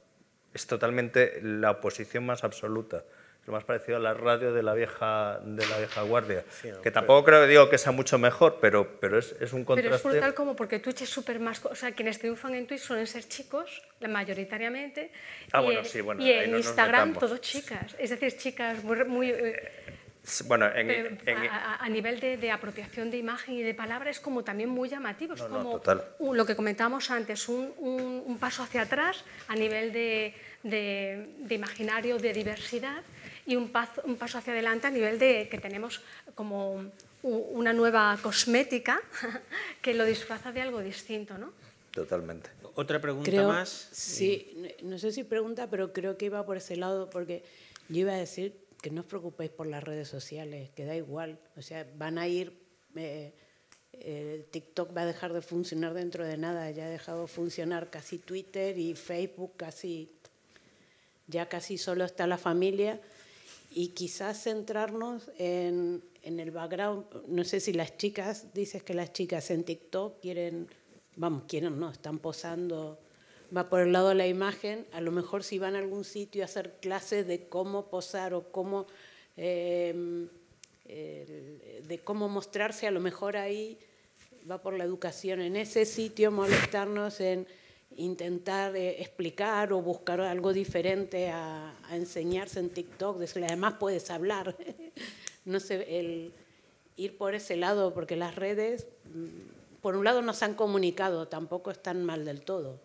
Es totalmente la oposición más absoluta. Lo más parecido a la radio de la vieja guardia. Sí, no, que tampoco digo que sea mucho mejor, pero es un contraste. Pero es brutal como porque Twitch es súper más... O sea, quienes triunfan en Twitch suelen ser chicos, mayoritariamente. Y en Instagram todo chicas. Es decir, chicas muy bueno, a nivel de apropiación de imagen y de palabra es como también muy llamativo. Es como lo que comentábamos antes, un paso hacia atrás a nivel de imaginario, de diversidad, y un paso hacia adelante a nivel de que tenemos como una nueva cosmética que lo disfraza de algo distinto, ¿no? Totalmente. Otra pregunta más. Sí, no sé si pregunta, pero creo que iba por ese lado, porque yo iba a decir que no os preocupéis por las redes sociales, que da igual, o sea, van a ir, TikTok va a dejar de funcionar dentro de nada, ya ha dejado de funcionar casi Twitter y Facebook, ya casi solo está la familia, y quizás centrarnos en el background. No sé si las chicas, dices que las chicas en TikTok quieren no, están posando, va por el lado de la imagen, a lo mejor si van a algún sitio a hacer clases de cómo posar o cómo, de cómo mostrarse, a lo mejor ahí va por la educación en ese sitio, molestarnos en intentar explicar o buscar algo diferente a enseñarse en TikTok, decirle además puedes hablar, no sé, ir por ese lado, porque las redes, por un lado nos han comunicado, tampoco están mal del todo.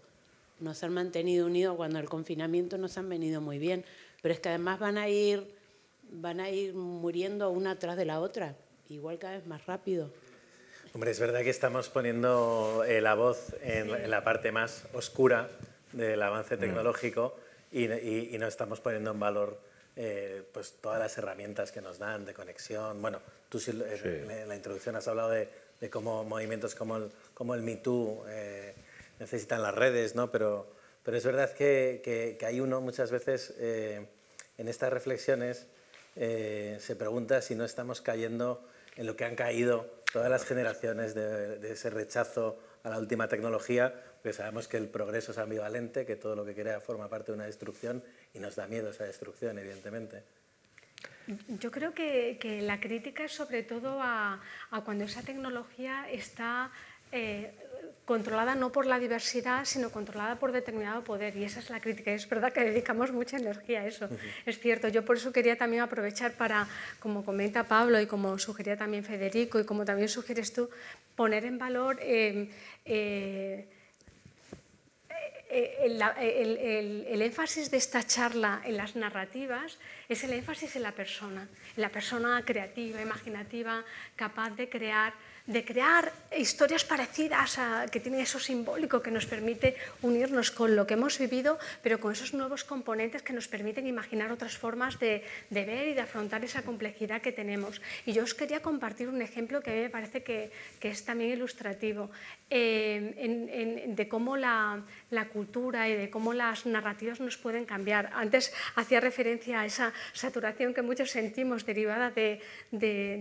Nos han mantenido unidos cuando el confinamiento nos han venido muy bien, pero es que además van a ir muriendo una tras de la otra, igual cada vez más rápido. Hombre, es verdad que estamos poniendo la voz en la parte más oscura del avance tecnológico y no estamos poniendo en valor pues todas las herramientas que nos dan de conexión. Bueno, tú en la introducción has hablado de cómo movimientos como el Me Too necesitan las redes, ¿no? Pero es verdad que hay uno muchas veces en estas reflexiones se pregunta si no estamos cayendo en lo que han caído todas las generaciones de ese rechazo a la última tecnología, porque sabemos que el progreso es ambivalente, que todo lo que crea forma parte de una destrucción y nos da miedo esa destrucción, evidentemente. Yo creo que la crítica es sobre todo a cuando esa tecnología está controlada no por la diversidad, sino controlada por determinado poder, y esa es la crítica. Es verdad que dedicamos mucha energía a eso, es cierto. Yo por eso quería también aprovechar para, como comenta Pablo y como sugería también Federico y como también sugieres tú, poner en valor el énfasis de esta charla en las narrativas es el énfasis en la persona creativa, imaginativa, capaz de crear historias parecidas, que tienen eso simbólico que nos permite unirnos con lo que hemos vivido, pero con esos nuevos componentes que nos permiten imaginar otras formas de ver y de afrontar esa complejidad que tenemos. Y yo os quería compartir un ejemplo que a mí me parece que es también ilustrativo, de cómo la cultura y de cómo las narrativas nos pueden cambiar. Antes hacía referencia a esa saturación que muchos sentimos derivada de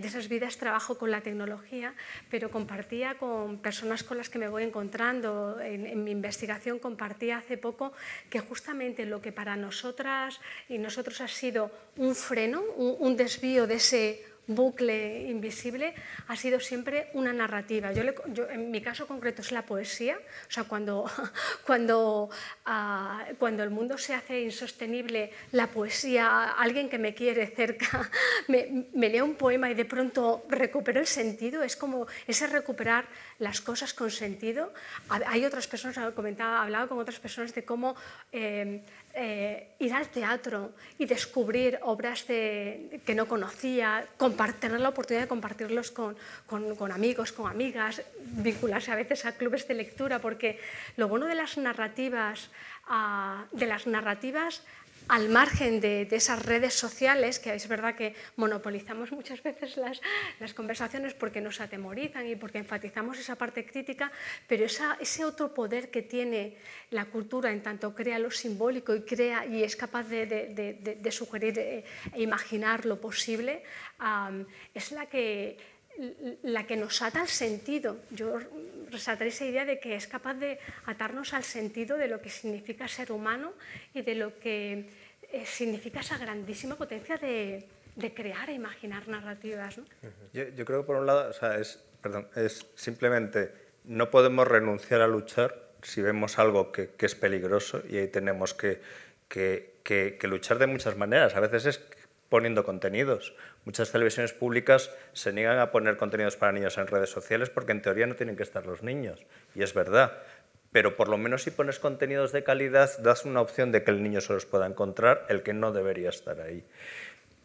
esas vidas trabajo con la tecnología, pero compartía con personas con las que me voy encontrando en mi investigación, compartía hace poco que justamente lo que para nosotras y nosotros ha sido un freno, un desvío de ese bucle invisible, ha sido siempre una narrativa. En mi caso concreto es la poesía, o sea, cuando el mundo se hace insostenible, la poesía, alguien que me quiere cerca, me lee un poema y de pronto recupero el sentido, es como ese recuperar las cosas con sentido. Hay otras personas, hablaba con otras personas de cómo ir al teatro y descubrir obras que no conocía, tener la oportunidad de compartirlos con amigos, con amigas, vincularse a veces a clubes de lectura, porque lo bueno de las narrativas al margen de esas redes sociales, que es verdad que monopolizamos muchas veces las conversaciones porque nos atemorizan y porque enfatizamos esa parte crítica, pero ese otro poder que tiene la cultura en tanto crea lo simbólico y es capaz de sugerir e imaginar lo posible, es la que nos ata al sentido. Yo resaltaré esa idea de que es capaz de atarnos al sentido de lo que significa ser humano y de lo que significa esa grandísima potencia de crear e imaginar narrativas, ¿no? Yo creo que por un lado, o sea, es simplemente no podemos renunciar a luchar si vemos algo que es peligroso, y ahí tenemos que luchar de muchas maneras. A veces es poniendo contenidos. Muchas televisiones públicas se niegan a poner contenidos para niños en redes sociales porque en teoría no tienen que estar los niños, y es verdad. Pero por lo menos si pones contenidos de calidad, das una opción de que el niño se los pueda encontrar, el que no debería estar ahí.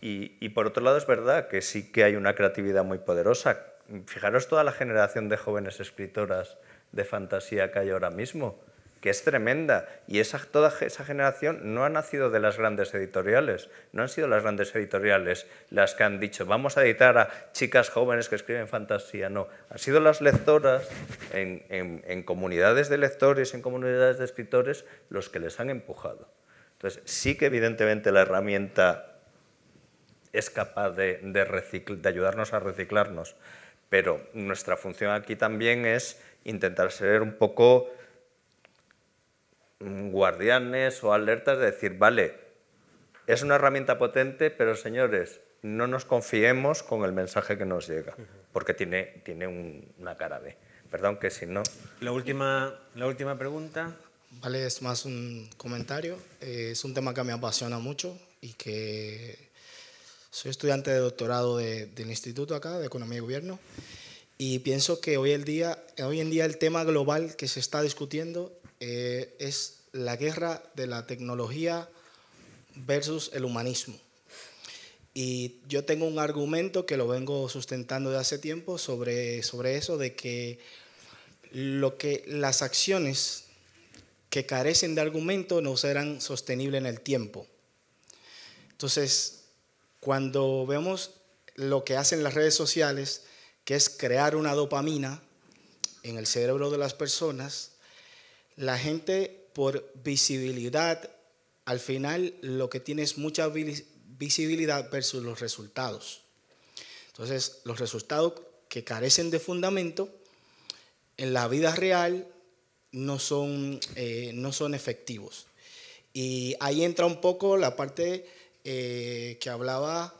Y por otro lado es verdad que sí que hay una creatividad muy poderosa. Fijaros toda la generación de jóvenes escritoras de fantasía que hay ahora mismo, que es tremenda, y toda esa generación no ha nacido de las grandes editoriales, no han sido las grandes editoriales las que han dicho vamos a editar a chicas jóvenes que escriben fantasía, no, han sido las lectoras en comunidades de lectores, en comunidades de escritores, los que les han empujado. Entonces sí que evidentemente la herramienta es capaz de ayudarnos a reciclarnos, pero nuestra función aquí también es intentar ser un poco guardianes o alertas de decir, vale, es una herramienta potente, pero señores, no nos confiemos con el mensaje que nos llega, porque tiene una cara B. Perdón, que si no... La última pregunta. Vale, es más un comentario. Es un tema que me apasiona mucho y que soy estudiante de doctorado del instituto acá, de Economía y Gobierno, y pienso que hoy en día el tema global que se está discutiendo es la guerra de la tecnología versus el humanismo. Y yo tengo un argumento que lo vengo sustentando de hace tiempo sobre eso, de que las acciones que carecen de argumento no serán sostenibles en el tiempo. Entonces, cuando vemos lo que hacen las redes sociales, que es crear una dopamina en el cerebro de las personas, la gente por visibilidad, al final lo que tiene es mucha visibilidad versus los resultados. Entonces, los resultados que carecen de fundamento en la vida real no son efectivos. Y ahí entra un poco la parte que hablaba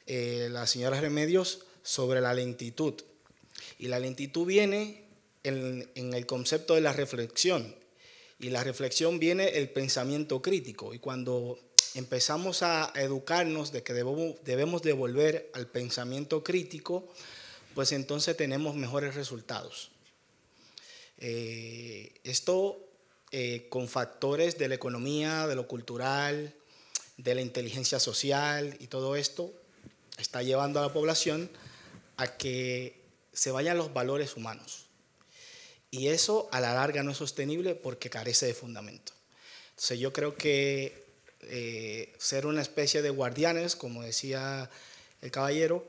la señora Remedios sobre la lentitud. Y la lentitud viene en el concepto de la reflexión. Y la reflexión viene el pensamiento crítico. Y cuando empezamos a educarnos de que debemos devolver al pensamiento crítico, pues entonces tenemos mejores resultados. Esto con factores de la economía, de lo cultural, de la inteligencia social y todo esto está llevando a la población a que se vayan los valores humanos. Y eso a la larga no es sostenible porque carece de fundamento. Entonces yo creo que ser una especie de guardianes, como decía el caballero,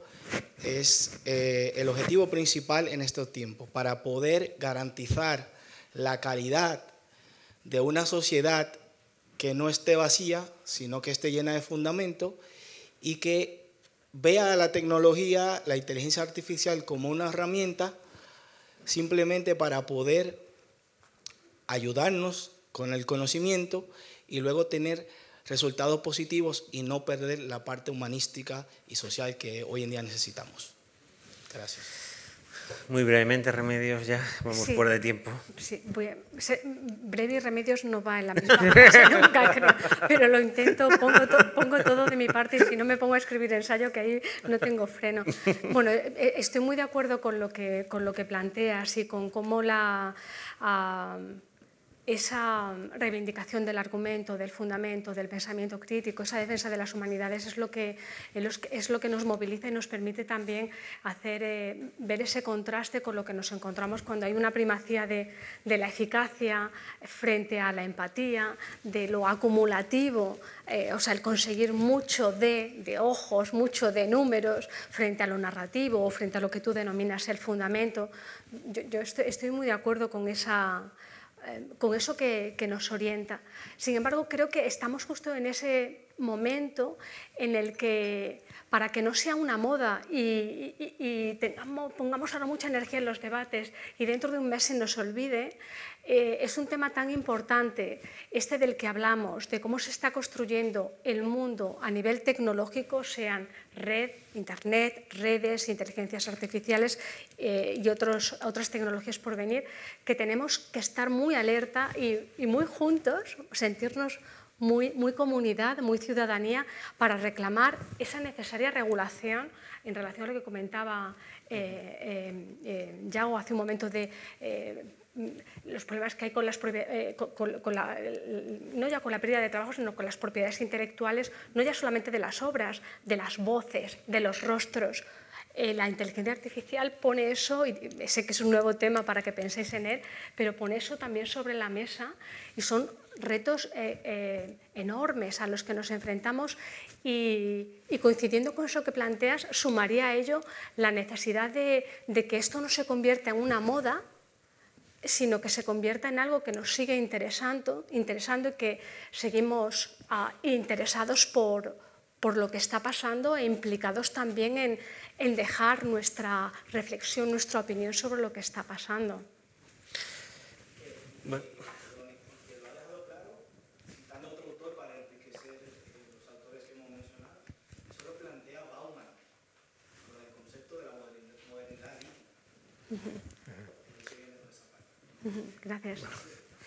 es el objetivo principal en estos tiempos, para poder garantizar la calidad de una sociedad que no esté vacía, sino que esté llena de fundamento y que vea la tecnología, la inteligencia artificial como una herramienta simplemente para poder ayudarnos con el conocimiento y luego tener resultados positivos y no perder la parte humanística y social que hoy en día necesitamos. Gracias. Muy brevemente, Remedios, ya vamos fuera de tiempo. Sí, breve y Remedios no va en la misma frase nunca, creo, pero lo intento, pongo todo de mi parte y si no me pongo a escribir ensayo, que ahí no tengo freno. Bueno, estoy muy de acuerdo con lo que planteas y con cómo esa reivindicación del argumento, del fundamento, del pensamiento crítico, esa defensa de las humanidades es lo que nos moviliza y nos permite también ver ese contraste con lo que nos encontramos cuando hay una primacía de la eficacia frente a la empatía, de lo acumulativo, o sea, el conseguir mucho de ojos, mucho de números frente a lo narrativo o frente a lo que tú denominas el fundamento. Yo estoy muy de acuerdo con eso que nos orienta. Sin embargo, creo que estamos justo en ese momento en el que, para que no sea una moda y pongamos ahora mucha energía en los debates y dentro de un mes se nos olvide, es un tema tan importante, este del que hablamos, de cómo se está construyendo el mundo a nivel tecnológico, sean red, internet, redes, inteligencias artificiales y otras tecnologías por venir, que tenemos que estar muy alerta y muy juntos, sentirnos muy comunidad, muy ciudadanía, para reclamar esa necesaria regulación en relación a lo que comentaba Yago hace un momento de los problemas que hay con no ya con la pérdida de trabajo, sino con las propiedades intelectuales, no ya solamente de las obras, de las voces, de los rostros. La inteligencia artificial pone eso, y sé que es un nuevo tema para que penséis en él, pero pone eso también sobre la mesa y son retos enormes a los que nos enfrentamos y coincidiendo con eso que planteas, sumaría a ello la necesidad de que esto no se convierta en una moda, sino que se convierta en algo que nos sigue interesando y que seguimos interesados por lo que está pasando e implicados también en dejar nuestra reflexión, nuestra opinión sobre lo que está pasando. Bueno. Lo ha dejado claro, citando otro autor para enriquecer los autores que hemos mencionado, eso lo plantea Bauman, con el concepto de la modernidad líquida. Gracias.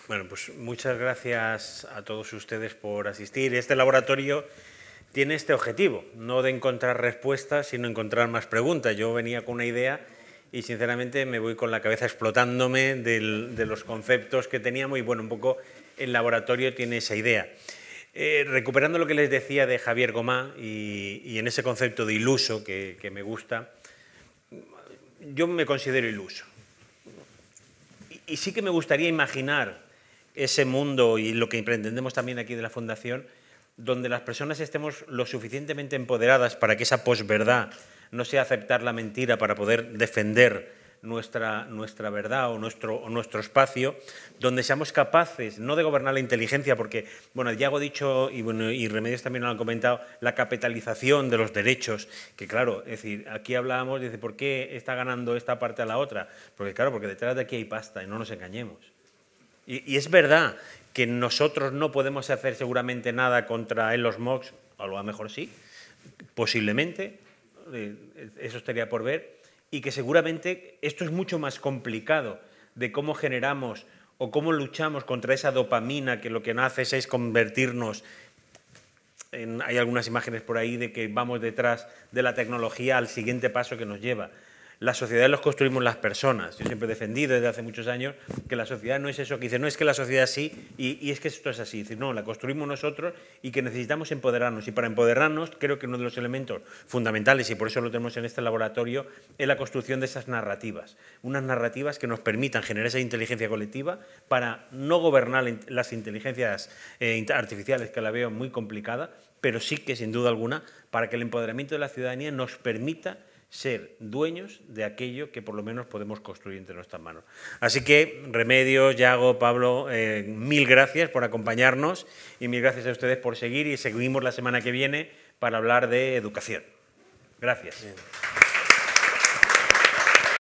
Bueno, pues muchas gracias a todos ustedes por asistir. Este laboratorio tiene este objetivo, no de encontrar respuestas, sino encontrar más preguntas. Yo venía con una idea y sinceramente me voy con la cabeza explotándome de los conceptos que teníamos y bueno, un poco el laboratorio tiene esa idea. Recuperando lo que les decía de Javier Gomá y en ese concepto de iluso que me gusta, yo me considero iluso. Y sí que me gustaría imaginar ese mundo y lo que pretendemos también aquí de la Fundación, donde las personas estemos lo suficientemente empoderadas para que esa posverdad no sea aceptar la mentira para poder defender nuestra verdad o nuestro espacio, donde seamos capaces, no de gobernar la inteligencia, porque, bueno, ya he dicho, y Remedios también lo han comentado, la capitalización de los derechos, que claro, es decir, aquí hablábamos, dice, ¿por qué está ganando esta parte a la otra? Porque claro, porque detrás de aquí hay pasta y no nos engañemos. Y es verdad que nosotros no podemos hacer seguramente nada contra Elon Musk, o a lo mejor sí, posiblemente, eso estaría por ver, y que seguramente esto es mucho más complicado de cómo generamos o cómo luchamos contra esa dopamina que lo que hace es convertirnos en... Hay algunas imágenes por ahí de que vamos detrás de la tecnología al siguiente paso que nos lleva. Las sociedades los construimos las personas. Yo siempre he defendido desde hace muchos años que la sociedad no es eso que dice, no es que la sociedad sí y es que esto es así. Dice, no, la construimos nosotros y que necesitamos empoderarnos. Y para empoderarnos creo que uno de los elementos fundamentales, y por eso lo tenemos en este laboratorio, es la construcción de esas narrativas. Unas narrativas que nos permitan generar esa inteligencia colectiva para no gobernar las inteligencias artificiales, que la veo muy complicada, pero sí que sin duda alguna para que el empoderamiento de la ciudadanía nos permita ser dueños de aquello que por lo menos podemos construir entre nuestras manos. Así que, Remedios, Yago, Pablo, mil gracias por acompañarnos y mil gracias a ustedes por seguir y seguimos la semana que viene para hablar de educación. Gracias. Bien.